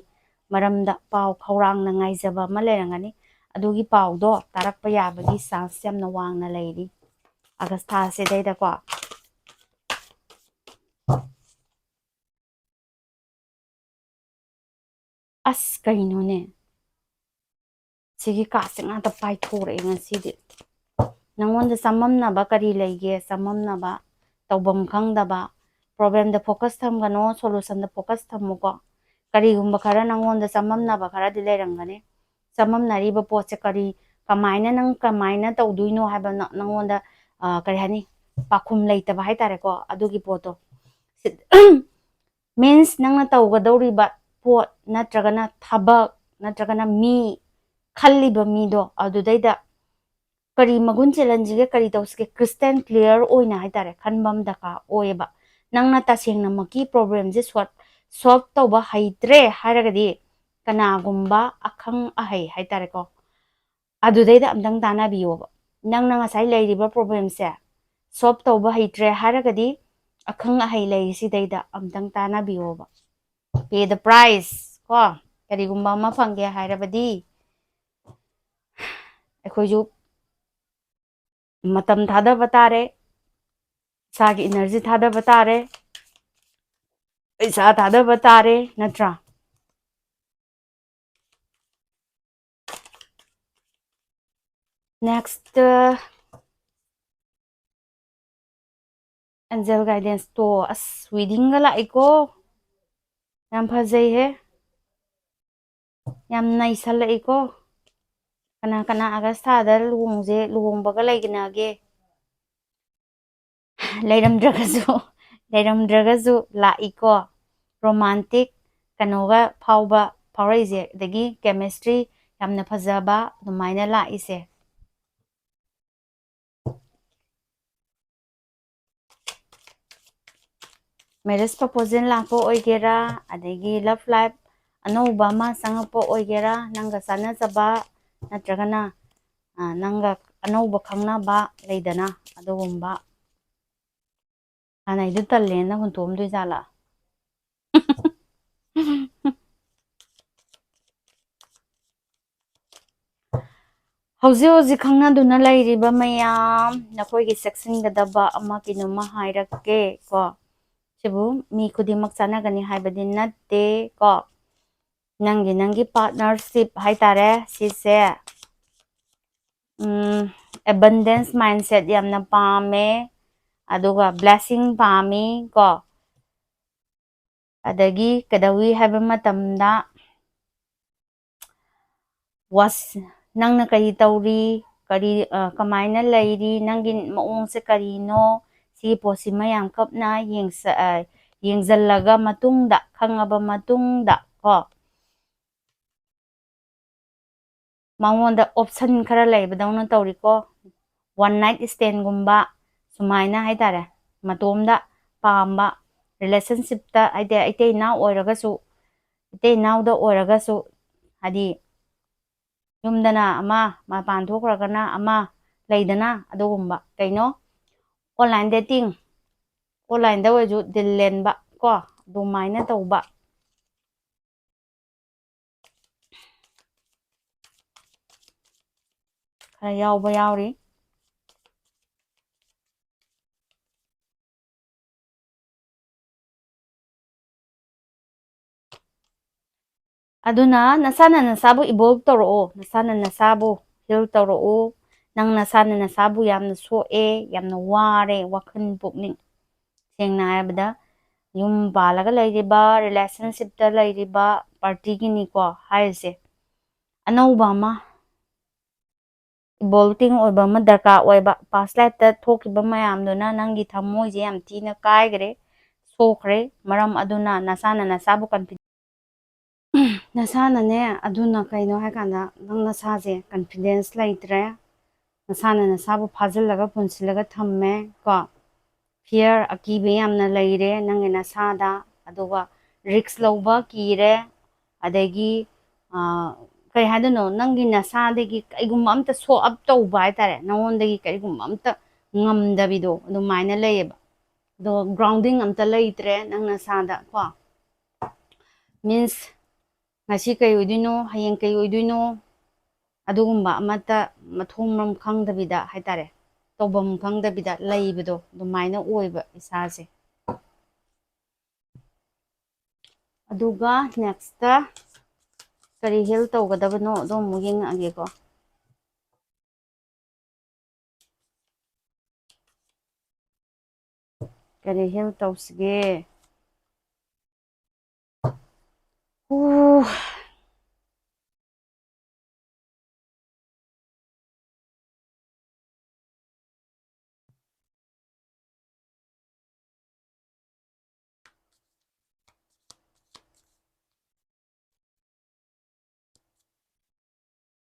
ꯃꯔꯝꯗ ꯄꯥꯎ ꯈꯧꯔꯥꯡꯅ ꯉꯥꯏꯖꯕ ꯑꯃ ꯂꯩꯔꯝꯒꯅꯤ ꯑꯗꯨꯒꯤ ꯄꯥꯎꯗꯣ ꯇꯥꯔꯛꯄ ꯌꯥꯕꯒꯤ ꯆꯥꯟꯁ ꯌꯥꯝꯅ ꯋꯥꯡꯅ ꯂꯩꯔꯤ ꯑꯥꯒꯁ ꯊꯥꯁꯤꯗꯩꯗꯀꯣ ꯑꯁ ꯀꯩꯅꯣꯅꯦ ꯁꯤꯒꯤ ꯀꯥꯔꯠꯁꯦ ꯉꯥꯛꯇ ꯄꯥꯏꯊꯣꯔꯛꯑꯦ ꯉꯁꯤꯗꯤ ꯅꯪꯉꯣꯟꯗ ꯆꯃꯝꯅꯕ ꯀꯔꯤ ꯂꯩꯒꯦ ꯆꯃꯝꯅꯕ ꯇꯧꯐꯝ ꯈꯪꯗꯕ ꯄ꯭ꯔꯣꯕ꯭ꯂꯦꯝꯗ ꯐꯣꯀꯁ ꯊꯝꯒꯅꯣ ꯁꯣꯂꯨꯁꯟꯗ ꯐꯣꯀꯁ ꯊꯝꯃꯨꯀꯣ ꯀꯔꯤꯒꯨꯝꯕ ꯈꯔ ꯅꯪꯉꯣꯟꯗ ꯆꯃꯝꯅꯕ ꯈꯔꯗꯤ ꯂꯩꯔꯝꯒꯅꯤ ꯆꯃꯝꯅꯔꯤꯕ ꯄꯣꯠꯁꯦ ꯀꯃꯥꯏꯅ ꯅꯪ ꯀꯃꯥꯏꯅ ꯇꯧꯗꯣꯏꯅꯣ ꯍꯥꯏꯕ ꯅꯪꯉꯣꯟꯗ ꯀꯔꯤ ꯍꯥꯏꯅꯤ ꯄꯥꯈꯨꯝ ꯂꯩꯇꯕ ꯍꯥꯏꯇꯥꯔꯦꯀꯣ ꯑꯗꯨꯒꯤ ꯄꯣꯠꯇꯣ ꯃꯤꯟꯁ ꯅꯪꯅ ꯇꯧꯒꯗꯧꯔꯤꯕ ꯄꯣꯠ ꯅꯠꯇ꯭ꯔꯒꯅ ꯊꯕꯛ ꯅꯠꯇ꯭ꯔꯒꯅ ꯃꯤ ꯈꯜꯂꯤꯕ ꯃꯤꯗꯣ ꯑꯗꯨꯗꯩꯗ ꯀꯔꯤ ꯃꯒꯨꯟ ꯆꯦꯜꯍꯟꯁꯤꯒꯦ ꯀꯔꯤ ꯇꯧꯁꯤꯒꯦ ꯀ꯭ꯔꯤꯁꯇꯦꯟ ꯀ꯭ꯂꯤꯌꯥꯔ ꯑꯣꯏꯅ ꯍꯥꯏꯇꯥꯔꯦ ꯈꯟꯕ ꯑꯃ ꯗꯔꯀꯥꯔ ꯑꯣꯏꯌꯦꯕ ꯅꯪꯅ ꯇꯁꯦꯡꯅꯃꯛꯀꯤ ꯄ꯭ꯔꯣꯕ꯭ꯂꯦꯝꯁꯦ ꯁꯣꯜꯕ ꯇꯧꯕ ꯍꯩꯇ꯭ꯔꯦ ꯍꯥꯏꯔꯒꯗꯤ ꯀꯅꯥꯒꯨꯝꯕ ꯑꯈꯪ ꯑꯍꯩ ꯍꯥꯏꯇꯥꯔꯦꯀꯣ ꯑꯗꯨꯗꯩꯗ ꯑꯝꯇꯪ ꯇꯥꯟꯅꯕꯤꯌꯣꯕ ꯅꯪꯅ ꯉꯁꯥꯏ ꯂꯩꯔꯤꯕ ꯄ꯭ꯔꯣꯕ꯭ꯂꯦꯝꯁꯦ ꯁꯣꯜꯕ ꯇꯧꯕ ꯍꯩꯇ꯭ꯔꯦ ꯍꯥꯏꯔꯒꯗꯤ ꯑꯈꯪ ꯑꯍꯩ ꯂꯩꯔꯤꯁꯤꯗꯩꯗ ꯑꯝꯇꯪ ꯇꯥꯟꯅꯕꯤꯌꯣꯕ ꯄꯦ ꯗ ꯄ꯭ꯔꯥꯏꯁ ꯀꯣ ꯀꯔꯤꯒꯨꯝꯕ ꯑꯃ ꯐꯪꯒꯦ ꯍꯥꯏꯔꯕꯗꯤ ꯑꯩꯈꯣꯏꯁꯨ ꯃꯇꯝ ꯊꯥꯗꯕ ꯇꯥꯔꯦ ꯏꯁꯥꯒꯤ ꯏꯅꯔꯖꯤ ꯊꯥꯗꯕ ꯇꯥꯔꯦ ꯄꯩꯁꯥ ꯊꯥꯗꯕ ꯇꯥꯔꯦ ꯅꯠꯇ꯭ꯔꯥ ꯅꯦꯛꯁꯇ ꯑꯦꯟꯖꯦꯜ ꯒꯥꯏꯗꯦꯟꯁ ꯇꯣ ꯑꯁ ꯋꯤꯗꯤꯡꯒ ꯂꯥꯛꯏꯀꯣ ꯌꯥꯝ ꯐꯖꯩꯍꯦ ꯌꯥꯝ ꯅꯩꯁꯜꯂꯛꯏꯀꯣ ꯀꯅꯥ ꯀꯅꯥ ꯑꯥꯒꯁ ꯊꯥꯗ ꯂꯨꯍꯣꯡꯕꯒ ꯂꯩꯒꯅꯒꯦ ꯂꯩꯔꯝꯗ꯭ꯔꯒꯁꯨ ꯂꯥꯛꯏꯀꯣ ꯔꯣꯃꯥꯟꯇꯤꯛ ꯀꯩꯅꯣꯒ ꯐꯥꯎꯔꯛꯏꯁꯦ ꯑꯗꯒꯤ ꯀꯦꯃꯤꯁꯇ꯭ꯔꯤ ꯌꯥꯝꯅ ꯐꯖꯕ ꯑꯗꯨꯃꯥꯏꯅ ꯂꯥꯛꯏꯁꯦ ꯃꯦꯔꯦꯖ ꯄ꯭ꯔꯄꯣꯖꯦꯜ ꯂꯥꯛꯄ ꯑꯣꯏꯒꯦꯔꯥ ꯑꯗꯒꯤ ꯂꯞ ꯂꯥꯏꯐ ꯑꯅꯧꯕ ꯑꯃ ꯆꯪꯉꯛꯄ ꯑꯣꯏꯒꯦꯔꯥ ꯅꯪꯒ ꯆꯥꯟꯅꯖꯕ ꯅꯠꯇ꯭ꯔꯒꯅ ꯅꯪꯒ ꯑꯅꯧꯕ ꯈꯪꯅꯕ ꯂꯩꯗꯅ ꯑꯗꯨꯒꯨꯝꯕ ꯍꯥꯟꯅꯩꯗꯨ ꯇꯜꯂꯦꯅ ꯍꯨꯟꯇꯣꯛꯑꯝꯗꯣꯏꯖꯥꯠꯂꯥ ꯍꯧꯖꯤꯛ ꯍꯧꯖꯤꯛ ꯈꯪꯅꯗꯨꯅ ꯂꯩꯔꯤꯕ ꯃꯌꯥꯝ ꯅꯈꯣꯏꯒꯤ ꯆꯦꯛꯁꯤꯟꯒꯗꯕ ꯑꯃ ꯀꯩꯅꯣꯝꯃ ꯍꯥꯏꯔꯛꯀꯦ ꯀꯣ ꯁꯤꯕꯨ ꯃꯤ ꯈꯨꯗꯤꯡꯃꯛ ꯆꯥꯟꯅꯒꯅꯤ ꯍꯥꯏꯕꯗꯤ ꯅꯠꯇꯦ ꯀꯣ ꯅꯪꯒꯤ ꯄꯥꯔꯠꯅꯔꯁꯤꯞ ꯍꯥꯏꯇꯥꯔꯦ ꯁꯤꯁꯦ ꯑꯦꯕꯟꯗꯦꯟꯁ ꯃꯥꯏꯟꯁꯦꯠ ꯌꯥꯝꯅ ꯄꯥꯝꯃꯦ ꯑꯗꯨꯒ ꯕ꯭ꯂꯦꯁꯤꯡ ꯄꯥꯝꯃꯤ ꯀꯣ ꯑꯗꯒꯤ ꯀꯩꯗꯧꯋꯤ ꯍꯥꯏꯕ ꯃꯇꯝꯗ ꯅꯪꯅ ꯀꯔꯤ ꯇꯧꯔꯤ ꯀꯃꯥꯏꯅ ꯂꯩꯔꯤ ꯅꯪꯒꯤ ꯃꯑꯣꯡꯁꯦ ꯀꯔꯤꯅꯣ ꯁꯤꯒꯤ ꯄꯣꯠꯁꯤꯃ ꯌꯥꯝ ꯀꯞꯅ ꯌꯦꯡꯁꯤꯜꯂꯒ ꯃꯇꯨꯡꯗ ꯈꯪꯉꯕ ꯃꯇꯨꯡꯗ ꯀꯣ ꯃꯉꯣꯟꯗ ꯑꯣꯞꯁꯟ ꯈꯔ ꯂꯩꯕꯗꯧꯅ ꯇꯧꯔꯤꯀꯣ ꯋꯥꯟ ꯅꯥꯏꯠ ꯁ꯭ꯇꯦꯟꯒꯨꯝꯕ ꯁꯨꯃꯥꯏꯅ ꯍꯥꯏꯇꯥꯔꯦ ꯃꯇꯣꯝꯗ ꯄꯥꯝꯕ ꯔꯤꯂꯦꯁꯟꯁꯤꯞꯇ ꯍꯥꯏꯗꯤ ꯏꯇꯩ ꯏꯅꯥꯎꯗ ꯑꯣꯏꯔꯒꯁꯨ ꯍꯥꯏꯗꯤ ꯌꯨꯝꯗꯅ ꯑꯃ ꯃꯄꯥꯟ ꯊꯣꯛꯈ꯭ꯔꯒꯅ ꯑꯃ ꯂꯩꯗꯅ ꯑꯗꯨꯒꯨꯝꯕ ꯀꯩꯅꯣ ꯑꯣꯟꯂꯥꯏꯟ ꯗꯦꯇꯤꯡ ꯑꯣꯟꯂꯥꯏꯟꯗ ꯑꯣꯏꯔꯁꯨ ꯗꯤꯜ ꯂꯦꯟꯕ ꯀꯣ ꯑꯗꯨꯃꯥꯏꯅ ꯇꯧꯕ ꯈꯔ ꯌꯥꯎꯕ ꯌꯥꯎꯔꯤ ꯑꯗꯨꯅ ꯅꯁꯥꯅ ꯅꯁꯥꯕꯨ ꯏꯚꯣꯜቭ ꯇꯧꯔꯛꯑꯣ ꯅꯁꯥꯅ ꯅꯁꯥꯕꯨ ꯍꯤꯜ ꯇꯧꯔꯛꯎ ꯅꯪ ꯅꯁꯥꯅ ꯅꯁꯥꯕꯨ ꯌꯥꯝꯅ ꯁꯣꯛꯑꯦ ꯌꯥꯝꯅ ꯋꯥꯔꯦ ꯋꯥꯈꯜ ꯄꯨꯛꯅꯤꯡ ꯁꯦꯡꯅ ꯍꯥꯏꯔꯕꯗ ꯌꯨꯝ ꯄꯥꯜꯂꯒ ꯂꯩꯔꯤꯕ ꯔꯤꯂꯦꯁꯟꯁꯤꯞꯇ ꯂꯩꯔꯤꯕ ꯄꯥꯔꯇꯤꯒꯤꯅꯤꯀꯣ ꯍꯥꯏꯔꯤꯁꯦ ꯑꯅꯧꯕ ꯑꯃ ꯏꯚꯣꯜꯇꯤꯡ ꯑꯣꯏꯕ ꯑꯃ ꯗꯔꯀꯥꯔ ꯑꯣꯏꯕ ꯄꯥꯁ ꯂꯥꯏꯐꯇ ꯊꯣꯛꯈꯤꯕ ꯃꯌꯥꯝꯗꯨꯅ ꯅꯪꯒꯤ ꯊꯃꯣꯏꯁꯦ ꯌꯥꯝ ꯊꯤꯅ ꯀꯥꯏꯈ꯭ꯔꯦ ꯁꯣꯛꯈ꯭ꯔꯦ ꯃꯔꯝ ꯑꯗꯨꯅ ꯅꯁꯥꯅ ꯅꯁꯥꯕꯨ ꯅꯁꯥꯅꯅꯦ ꯑꯗꯨꯅ ꯀꯩꯅꯣ ꯍꯥꯏꯀꯥꯟꯗ ꯅꯪ ꯅꯁꯥꯁꯦ ꯀꯟꯐꯤꯗꯦꯟꯁ ꯂꯩꯇ꯭ꯔꯦ ꯅꯁꯥꯅ ꯅꯁꯥꯕꯨ ꯐꯥꯖꯤꯜꯂꯒ ꯄꯨꯟꯁꯤꯜꯂꯒ ꯊꯝꯃꯦ ꯀꯣ ꯐꯤꯌꯔ ꯑꯀꯤꯕ ꯌꯥꯝꯅ ꯂꯩꯔꯦ ꯅꯪꯒꯤ ꯅꯁꯥꯗ ꯑꯗꯨꯒ ꯔꯤꯛꯁ ꯂꯧꯕ ꯀꯤꯔꯦ ꯑꯗꯒꯤ ꯀꯩ ꯍꯥꯏꯗꯣꯏꯅꯣ ꯅꯪꯒꯤ ꯅꯁꯥꯗꯒꯤ ꯀꯩꯒꯨꯝꯕ ꯑꯝꯇ ꯁꯣ ꯑꯞ ꯇꯧꯕ ꯍꯥꯏꯇꯥꯔꯦ ꯅꯪꯉꯣꯟꯗꯒꯤ ꯀꯔꯤꯒꯨꯝꯕ ꯑꯝꯇ ꯉꯝꯗꯕꯤꯗꯣ ꯑꯗꯨꯃꯥꯏꯅ ꯂꯩꯌꯦꯕ ꯑꯗꯣ ꯒ꯭ꯔꯥꯎꯟꯗꯤꯡ ꯑꯝꯇ ꯂꯩꯇ꯭ꯔꯦ ꯅꯪ ꯅꯁꯥꯗ ꯀꯣ ꯃꯤꯟꯁ ꯉꯁꯤ ꯀꯩ ꯑꯣꯏꯗꯣꯏꯅꯣ ꯍꯌꯦꯡ ꯀꯩ ꯑꯣꯏꯗꯣꯏꯅꯣ ꯑꯗꯨꯒꯨꯝꯕ ꯑꯃꯠꯇ ꯃꯊꯣꯡ ꯃꯔꯝ ꯈꯪꯗꯕꯤꯗ ꯍꯥꯏꯇꯥꯔꯦ ꯇꯧꯐꯝ ꯈꯪꯗꯕꯤꯗ ꯂꯩꯕꯗꯣ ꯑꯗꯨꯃꯥꯏꯅ ꯑꯣꯏꯕ ꯏꯁꯥꯁꯦ ꯑꯗꯨꯒ ꯅꯦꯛꯁꯇ ꯀꯔꯤ ꯍꯤꯜ ꯇꯧꯒꯗꯕꯅꯣ ꯑꯗꯨꯝ ꯑꯃꯨꯛ ꯌꯦꯡꯉꯛꯑꯒꯦꯀꯣ. ꯀꯔꯤ ꯍꯤꯜ ꯇꯧꯁꯤꯒꯦ?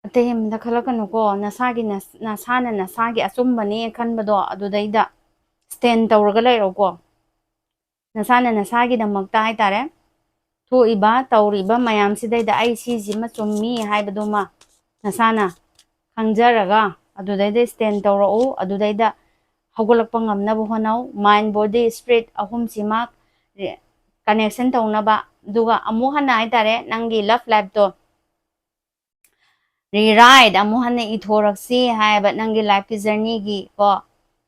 ꯑꯇꯩ ꯑꯃꯗ ꯈꯜꯂꯛꯀꯅꯨꯀꯣ. ꯅꯁꯥꯅ ꯅꯁꯥꯒꯤ ꯑꯆꯨꯝꯕꯅꯦ ꯈꯟꯕꯗꯣ ꯑꯗꯨꯗꯩꯗ ꯁ꯭ꯇꯦꯟ ꯇꯧꯔꯒ ꯂꯩꯔꯣꯀꯣ. ꯅꯁꯥꯅ ꯅꯁꯥꯒꯤꯗꯃꯛꯇ ꯍꯥꯏꯇꯥꯔꯦ. ꯊꯣꯛꯏꯕ ꯇꯧꯔꯤꯕ ꯃꯌꯥꯝꯁꯤꯗꯩꯗ ꯑꯩ ꯁꯤꯁꯤꯃ ꯆꯨꯝꯃꯤ ꯍꯥꯏꯕꯗꯨꯃ ꯅꯁꯥꯅ ꯈꯪꯖꯔꯒ ꯑꯗꯨꯗꯩꯗ ꯁ꯭ꯇꯦꯟ ꯇꯧꯔꯛꯎ. ꯑꯗꯨꯗꯩꯗ ꯍꯧꯒꯠꯂꯛꯄ ꯉꯝꯅꯕ ꯍꯣꯠꯅꯧ. ꯃꯥꯏꯟ, ꯕꯣꯗꯤ, ꯁ꯭ꯄꯤꯔꯤꯠ ꯑꯍꯨꯝꯁꯤꯃꯛ ꯀꯅꯦꯛꯁꯟ ꯇꯧꯅꯕ. ꯑꯗꯨꯒ ꯑꯃꯨꯛ ꯍꯟꯅ ꯍꯥꯏꯇꯥꯔꯦ ꯅꯪꯒꯤ ꯂꯚ ꯂꯥꯏꯐꯇꯣ ꯔꯤꯔꯥꯏꯠ ꯑꯃꯨꯛ ꯍꯟꯅ ꯏꯊꯣꯔꯛꯁꯤ ꯍꯥꯏꯕ ꯅꯪꯒꯤ ꯂꯥꯏꯐꯀꯤ ꯖꯔꯅꯤꯒꯤ ꯀꯣ.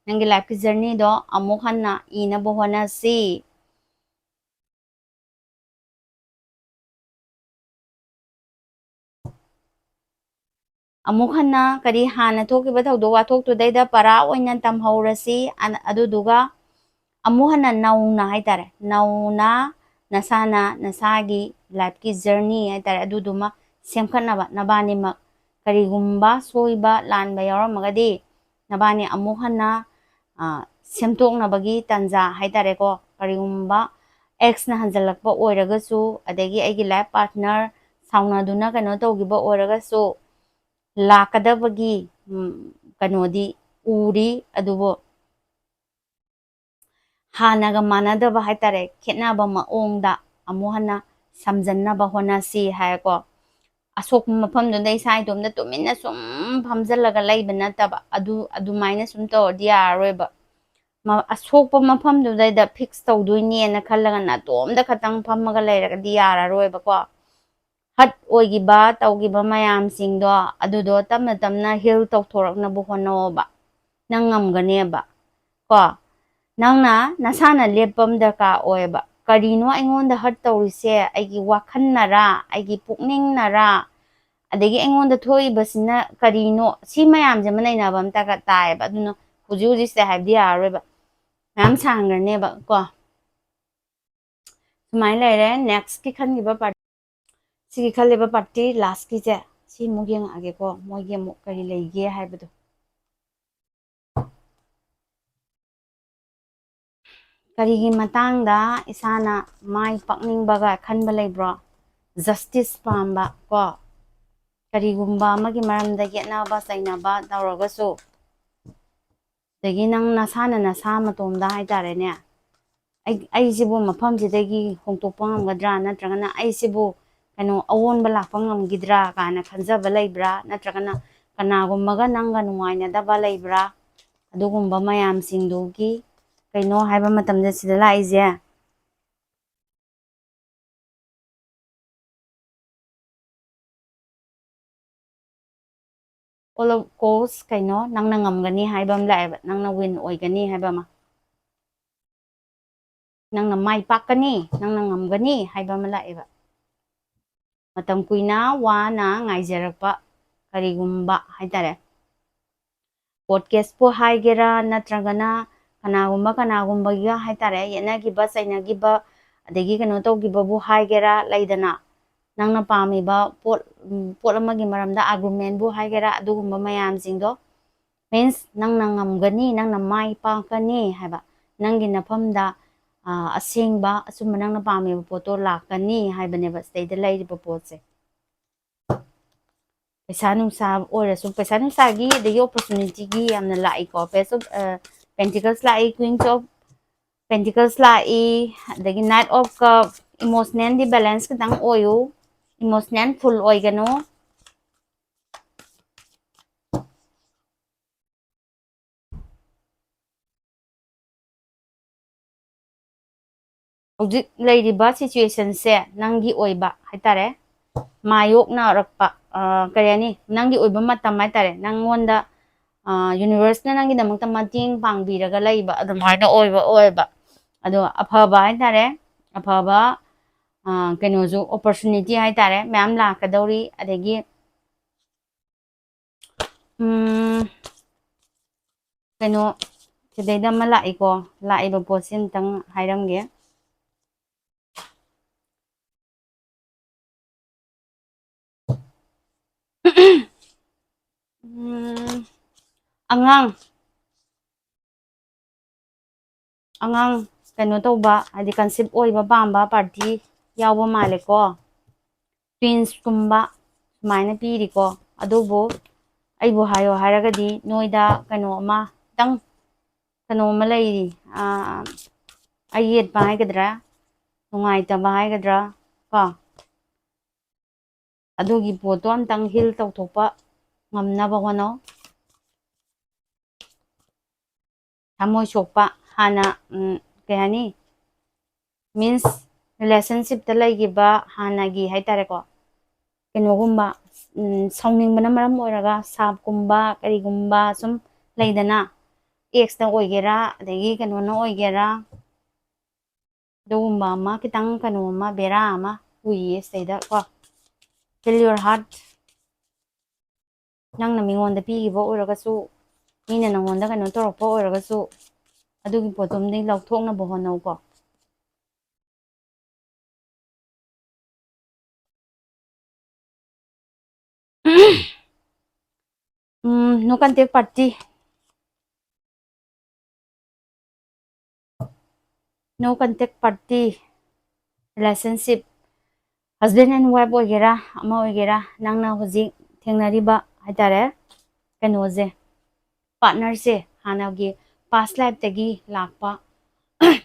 ꯅꯪꯒꯤ ꯂꯥꯏꯐꯀꯤ ꯖꯔꯅꯤꯗꯣ ꯑꯃꯨꯛ ꯍꯟꯅ ꯏꯅꯕ ꯍꯣꯠꯅꯁꯤ. ꯑꯃꯨꯛ ꯍꯟꯅ ꯀꯔꯤ ꯍꯥꯟꯅ ꯊꯣꯛꯈꯤꯕ ꯊꯧꯗꯣꯛ ꯋꯥꯊꯣꯛꯇꯨꯗꯩꯗ ꯄꯔꯥ ꯑꯣꯏꯅ ꯇꯝꯍꯧꯔꯁꯤ. ꯑꯗꯨꯗꯨꯒ ꯑꯃꯨꯛ ꯍꯟꯅ ꯅꯧꯅ ꯍꯥꯏꯇꯥꯔꯦ. ꯅꯧꯅ ꯅꯁꯥꯅ ꯅꯁꯥꯒꯤ ꯂꯥꯏꯐꯀꯤ ꯖꯔꯅꯤ ꯍꯥꯏꯇꯥꯔꯦ ꯑꯗꯨꯗꯨꯃ ꯁꯦꯝꯒꯠꯅꯕ ꯅꯕꯥꯅꯤꯃꯛ. ꯀꯔꯤꯒꯨꯝꯕ ꯁꯣꯏꯕ ꯂꯥꯟꯕ ꯌꯥꯎꯔꯝꯃꯒꯗꯤ ꯅꯕꯥꯅꯤ ꯑꯃꯨꯛ ꯍꯟꯅ ꯁꯦꯝꯗꯣꯛꯅꯕꯒꯤ ꯇꯥꯟꯖꯥ ꯍꯥꯏꯇꯥꯔꯦꯀꯣ. ꯀꯔꯤꯒꯨꯝꯕ ꯑꯦꯛꯁꯅ ꯍꯟꯖꯜꯂꯛꯄ ꯑꯣꯏꯔꯒꯁꯨ ꯑꯗꯒꯤ ꯑꯩꯒꯤ ꯂꯥꯏꯐ ꯄꯥꯔꯠꯅꯔ ꯁꯥꯎꯅꯗꯨꯅ ꯀꯩꯅꯣ ꯇꯧꯈꯤꯕ ꯑꯣꯏꯔꯒꯁꯨ ꯂꯥꯛꯀꯗꯕꯒꯤ ꯀꯩꯅꯣꯗꯤ ꯎꯔꯤ. ꯑꯗꯨꯕꯨ ꯍꯥꯟꯅꯒ ꯃꯥꯟꯅꯗꯕ ꯍꯥꯏꯇꯥꯔꯦ ꯈꯦꯠꯅꯕ ꯃꯑꯣꯡꯗ ꯑꯃꯨꯛ ꯍꯟꯅ ꯁꯝꯖꯟꯅꯕ ꯍꯣꯠꯅꯁꯤ ꯍꯥꯏꯀꯣ. ꯑꯁꯣꯛꯄ ꯃꯐꯝꯗꯨꯗ ꯏꯁꯥ ꯏꯇꯣꯝꯇ ꯇꯨꯃꯤꯟꯅ ꯁꯨꯝ ꯐꯝꯖꯤꯜꯂꯒ ꯂꯩꯕ ꯅꯠꯇꯕ ꯑꯗꯨꯃꯥꯏꯅ ꯁꯨꯝ ꯇꯧꯔꯗꯤ ꯌꯥꯔꯔꯣꯏꯕ. ꯑꯁꯣꯛꯄ ꯃꯐꯝꯗꯨꯗꯩꯗ ꯐꯤꯛꯁ ꯇꯧꯗꯣꯏꯅꯦꯅ ꯈꯜꯂꯒ ꯅꯥꯇꯣꯝꯗ ꯈꯛꯇꯪ ꯐꯝꯃꯒ ꯂꯩꯔꯒꯗꯤ ꯌꯥꯔꯔꯣꯏꯕꯀꯣ. ꯍꯠ ꯑꯣꯏꯈꯤꯕ ꯇꯧꯈꯤꯕ ꯃꯌꯥꯝꯁꯤꯡꯗꯣ ꯑꯗꯨꯗꯣ ꯇꯞꯅ ꯇꯞꯅ ꯍꯤꯜ ꯇꯧꯊꯣꯔꯛꯅꯕ ꯍꯣꯠꯅꯧꯑꯣꯕ. ꯅꯪ ꯉꯝꯒꯅꯦꯕ ꯀꯣ. ꯅꯪꯅ ꯅꯁꯥꯅ ꯂꯦꯞꯄ ꯑꯃ ꯗꯔꯀꯥꯔ ꯑꯣꯏꯌꯦꯕ. ꯀꯔꯤꯅꯣ ꯑꯩꯉꯣꯟꯗ ꯍꯔꯠ ꯇꯧꯔꯤꯁꯦ? ꯑꯩꯒꯤ ꯋꯥꯈꯜꯅꯔꯥ? ꯑꯩꯒꯤ ꯄꯨꯛꯅꯤꯡꯅꯔꯥ? ꯑꯗꯒꯤ ꯑꯩꯉꯣꯟꯗ ꯊꯣꯛꯏꯕꯁꯤꯅ ꯀꯔꯤꯅꯣ? ꯁꯤ ꯃꯌꯥꯝꯁꯦ ꯑꯃ ꯅꯩꯅꯕ ꯑꯃ ꯇꯥꯏꯌꯦꯕ. ꯑꯗꯨꯅ ꯍꯧꯖꯤꯛ ꯍꯧꯖꯤꯛꯁꯦ ꯍꯥꯏꯕꯗꯤ ꯌꯥꯔꯔꯣꯏꯕ. ꯃꯌꯥꯝ ꯁꯥꯡꯈ꯭ꯔꯅꯦꯕ ꯀꯣ. ꯁꯨꯃꯥꯏꯅ ꯂꯩꯔꯦ. ꯅꯦꯛꯁꯀꯤ ꯈꯟꯈꯤꯕ ꯄꯥꯔꯇꯤ. ꯁꯤꯒꯤ ꯈꯜꯂꯤꯕ ꯄꯥꯔꯇꯤ ꯂꯥꯁꯀꯤꯁꯦ ꯁꯤ ꯑꯃꯨꯛ ꯌꯦꯡꯉꯛꯑꯒꯦꯀꯣ. ꯃꯣꯏꯒꯤ ꯑꯃꯨꯛ ꯀꯔꯤ ꯂꯩꯒꯦ ꯍꯥꯏꯕꯗꯣ. ꯀꯔꯤꯒꯤ ꯃꯇꯥꯡꯗ ꯏꯁꯥꯅ ꯃꯥꯏ ꯄꯥꯛꯅꯤꯡꯕꯒ ꯈꯟꯕ ꯂꯩꯕ꯭ꯔꯣ? ꯖꯁꯇꯤꯁ ꯄꯥꯝꯕ ꯀꯣ. ꯀꯔꯤꯒꯨꯝꯕ ꯑꯃꯒꯤ ꯃꯔꯝꯗ ꯌꯦꯠꯅꯕ ꯆꯩꯅꯕ ꯇꯧꯔꯒꯁꯨ ꯑꯗꯒꯤ ꯅꯪ ꯅꯁꯥꯅ ꯅꯁꯥ ꯃꯇꯣꯝꯗ ꯍꯥꯏꯇꯥꯔꯦꯅꯦ. ꯑꯩꯁꯤꯕꯨ ꯃꯐꯝꯁꯤꯗꯒꯤ ꯍꯣꯡꯗꯣꯛꯄ ꯉꯝꯒꯗ꯭ꯔꯥ? ꯅꯠꯇ꯭ꯔꯒꯅ ꯑꯩꯁꯤꯕꯨ ꯑꯑꯣꯟꯕ ꯂꯥꯛꯄ ꯉꯝꯈꯤꯗ꯭ꯔꯥ ꯀꯥꯏꯅ ꯈꯟꯖꯕ ꯂꯩꯕ꯭ꯔꯥ? ꯅꯠꯇ꯭ꯔꯒꯅ ꯀꯅꯥꯒꯨꯝꯕꯒ ꯅꯪꯒ ꯅꯨꯡꯉꯥꯏꯅꯗꯕ ꯂꯩꯕ꯭ꯔꯥ? ꯑꯗꯨꯒꯨꯝꯕ ꯃꯌꯥꯝꯁꯤꯡꯗꯨꯒꯤ ꯀꯩꯅꯣ ꯍꯥꯏꯕ ꯃꯇꯝꯗ ꯁꯤꯗ ꯂꯥꯛꯏꯁꯦ ꯑꯣꯜ ꯑꯣꯐ ꯀꯣꯁ ꯀꯩꯅꯣ ꯅꯪꯅ ꯉꯝꯒꯅꯤ ꯍꯥꯏꯕ ꯑꯃ ꯂꯥꯛꯑꯦꯕ. ꯅꯪꯅ ꯋꯤꯟ ꯑꯣꯏꯒꯅꯤ ꯍꯥꯏꯕ ꯑꯃ. ꯅꯪꯅ ꯃꯥꯏ ꯄꯥꯛꯀꯅꯤ, ꯅꯪꯅ ꯉꯝꯒꯅꯤ ꯍꯥꯏꯕ ꯑꯃ ꯂꯥꯛꯑꯦꯕ. ꯃꯇꯝ ꯀꯨꯏꯅ ꯋꯥꯅ ꯉꯥꯏꯖꯔꯛꯄ ꯀꯔꯤꯒꯨꯝꯕ ꯍꯥꯏꯇꯥꯔꯦ. ꯀꯣꯔꯠ ꯀꯦꯁꯄꯨ ꯍꯥꯏꯒꯦꯔꯥ ꯅꯠꯇ꯭ꯔꯒꯅ ꯀꯅꯥꯒꯨꯝꯕꯒꯤꯒ ꯍꯥꯏꯇꯥꯔꯦ ꯌꯦꯠꯅꯈꯤꯕ ꯆꯩꯅꯈꯤꯕ ꯑꯗꯒꯤ ꯀꯩꯅꯣ ꯇꯧꯈꯤꯕꯕꯨ ꯍꯥꯏꯒꯦꯔꯥ ꯂꯩꯗꯅ. ꯅꯪꯅ ꯄꯥꯝꯃꯤꯕ ꯄꯣꯠ ꯑꯃꯒꯤ ꯃꯔꯝꯗ ꯑꯥꯔꯒꯨꯃꯦꯟꯕꯨ ꯍꯥꯏꯒꯦꯔꯥ ꯑꯗꯨꯒꯨꯝꯕ ꯃꯌꯥꯝꯁꯤꯡꯗꯣ ꯃꯤꯟꯁ ꯅꯪꯅ ꯉꯝꯒꯅꯤ, ꯅꯪꯅ ꯃꯥꯏ ꯄꯥꯛꯀꯅꯤ ꯍꯥꯏꯕ. ꯅꯪꯒꯤ ꯅꯐꯝꯗ ꯑꯁꯦꯡꯕ ꯑꯆꯨꯝꯕ ꯅꯪꯅ ꯄꯥꯝꯃꯤꯕ ꯄꯣꯠꯇꯣ ꯂꯥꯛꯀꯅꯤ ꯍꯥꯏꯕꯅꯦꯕ ꯁꯤꯗꯩꯗ ꯂꯩꯔꯤꯕ ꯄꯣꯠꯁꯦ. ꯄꯩꯁꯥ ꯅꯨꯡꯁꯥ ꯑꯣꯏꯔꯁꯨ ꯄꯩꯁꯥ ꯅꯨꯡꯁꯥꯒꯤ ꯑꯗꯒꯤ ꯑꯣꯄꯣꯔꯆꯨꯅꯤꯇꯤꯒꯤ ꯌꯥꯝꯅ ꯂꯥꯛꯏꯀꯣ. ꯄꯦꯖ ꯑꯣꯐ ꯄꯦꯟꯇꯤꯀꯜꯁ ꯂꯥꯛꯏ, ꯀ꯭ꯋꯤꯟꯁ ꯑꯣꯐ ꯄꯦꯟꯇꯤꯀꯜꯁ ꯂꯥꯛꯏ, ꯑꯗꯒꯤ ꯅꯥꯏꯠ ꯑꯣꯐ ꯀꯞ. ꯏꯃꯣꯁꯅꯦꯜꯗꯤ ꯕꯦꯂꯦꯟꯁ ꯈꯤꯇꯪ ꯑꯣꯏꯌꯨ. ꯏꯃꯣꯁꯅꯦꯜ ꯐꯨꯜ ꯑꯣꯏꯒꯅꯨ. ꯍꯧꯖꯤꯛ ꯂꯩꯔꯤꯕ ꯁꯤꯆꯨꯋꯦꯁꯟꯁꯦ ꯅꯪꯒꯤ ꯑꯣꯏꯕ ꯍꯥꯏꯇꯥꯔꯦ. ꯃꯥꯌꯣꯛꯅꯔꯛꯄ ꯀꯔꯤ ꯍꯥꯏꯅꯤ ꯅꯪꯒꯤ ꯑꯣꯏꯕ ꯃꯇꯝ ꯍꯥꯏꯇꯥꯔꯦ. ꯅꯪꯉꯣꯟꯗ ꯌꯨꯅꯤꯚꯔꯁꯅ ꯅꯪꯒꯤꯗꯃꯛꯇ ꯃꯇꯦꯡ ꯄꯥꯡꯕꯤꯔꯒ ꯂꯩꯕ ꯑꯗꯨꯃꯥꯏꯅ ꯑꯣꯏꯕ. ꯑꯗꯣ ꯑꯐꯕ ꯍꯥꯏꯇꯥꯔꯦ. ꯑꯐꯕ ꯀꯩꯅꯣꯁꯨ ꯑꯣꯄꯣꯔꯆꯨꯅꯤꯇꯤ ꯍꯥꯏꯇꯥꯔꯦ ꯃꯌꯥꯝ ꯂꯥꯛꯀꯗꯧꯔꯤ ꯑꯗꯒꯤ ꯀꯩꯅꯣ ꯁꯤꯗꯩꯗ ꯑꯃ ꯂꯥꯛꯏꯀꯣ ꯂꯥꯛꯏꯕ ꯄꯣꯠꯁꯤ ꯑꯝꯇꯪ ꯍꯥꯏꯔꯝꯒꯦ ꯑꯉꯥꯡ ꯀꯩꯅꯣ ꯇꯧꯕ ꯍꯥꯏꯗꯤ ꯀꯟꯁꯤꯞ ꯑꯣꯏꯕ ꯄꯥꯝꯕ ꯄꯥꯔꯇꯤ ꯌꯥꯎꯕ ꯃꯥꯜꯂꯦꯀꯣ ꯇ꯭ꯋꯤꯟꯁꯀꯨꯝꯕ ꯁꯨꯃꯥꯏꯅ ꯄꯤꯔꯤꯀꯣ ꯑꯗꯨꯕꯨ ꯑꯩꯕꯨ ꯍꯥꯏꯌꯣ ꯍꯥꯏꯔꯒꯗꯤ ꯅꯣꯏꯗ ꯀꯩꯅꯣ ꯑꯃ ꯈꯤꯇꯪ ꯀꯩꯅꯣ ꯑꯃ ꯂꯩꯔꯤ ꯑꯌꯦꯠꯄ ꯍꯥꯏꯒꯗ꯭ꯔꯥ ꯅꯨꯡꯉꯥꯏꯇꯕ ꯍꯥꯏꯒꯗ꯭ꯔꯥ ꯀꯣ ꯑꯗꯨꯒꯤ ꯄꯣꯠꯇꯣ ꯑꯝꯇꯪ ꯍꯤꯜ ꯇꯧꯊꯣꯛꯄ ꯉꯝꯅꯕ ꯍꯣꯠꯅꯧ ꯊꯃꯣꯏ ꯁꯣꯛꯄ ꯍꯥꯟꯅ ꯀꯩ ꯍꯥꯏꯅꯤ ꯃꯤꯟꯁ ꯔꯤꯂꯦꯁꯟꯁꯤꯞꯇ ꯂꯩꯈꯤꯕ ꯍꯥꯟꯅꯒꯤ ꯍꯥꯏꯇꯥꯔꯦꯀꯣ ꯀꯩꯅꯣꯒꯨꯝꯕ ꯁꯥꯎꯅꯤꯡꯕꯅ ꯃꯔꯝ ꯑꯣꯏꯔꯒ ꯁꯥꯞꯀꯨꯝꯕ ꯀꯔꯤꯒꯨꯝꯕ ꯁꯨꯝ ꯂꯩꯗꯅ ꯑꯦꯛꯁꯅ ꯑꯣꯏꯒꯦꯔꯥ ꯑꯗꯒꯤ ꯀꯩꯅꯣꯅ ꯑꯣꯏꯒꯦꯔꯥ ꯑꯗꯨꯒꯨꯝꯕ ꯑꯃ ꯈꯤꯇꯪ ꯀꯩꯅꯣ ꯑꯃ ꯕꯦꯔꯥ ꯑꯃ ꯎꯏꯌꯦ ꯁꯤꯗꯩꯗ ꯀꯣ ꯐꯤꯜ ꯌꯣꯔ ꯍꯥꯔꯠ ꯅꯪꯅ ꯃꯤꯉꯣꯟꯗ ꯄꯤꯈꯤꯕ ꯑꯣꯏꯔꯒꯁꯨ ꯃꯤꯅ ꯅꯪꯉꯣꯟꯗ ꯀꯩꯅꯣ ꯇꯧꯔꯛꯄ ꯑꯣꯏꯔꯒꯁꯨ ꯑꯗꯨꯒꯤ ꯄꯣꯠꯇꯨꯝꯗꯒꯤ ꯂꯧꯊꯣꯛꯅꯕ ꯍꯣꯠꯅꯧꯀꯣ no contact party no contact party relationship husband and wife ꯑꯣꯏꯒꯦꯔꯥ ꯑꯃ ꯑꯣꯏꯒꯦꯔꯥ ꯅꯪꯅ ꯍꯧꯖꯤꯛ ꯊꯦꯡꯅꯔꯤꯕ ꯍꯥꯏꯇꯥꯔꯦ ꯀꯩꯅꯣꯁꯦ ꯄꯥꯔꯠꯅꯔꯁꯦ ꯍꯥꯟꯅꯒꯤ ꯄꯥꯁ ꯂꯥꯏꯐꯇꯒꯤ ꯂꯥꯛꯄ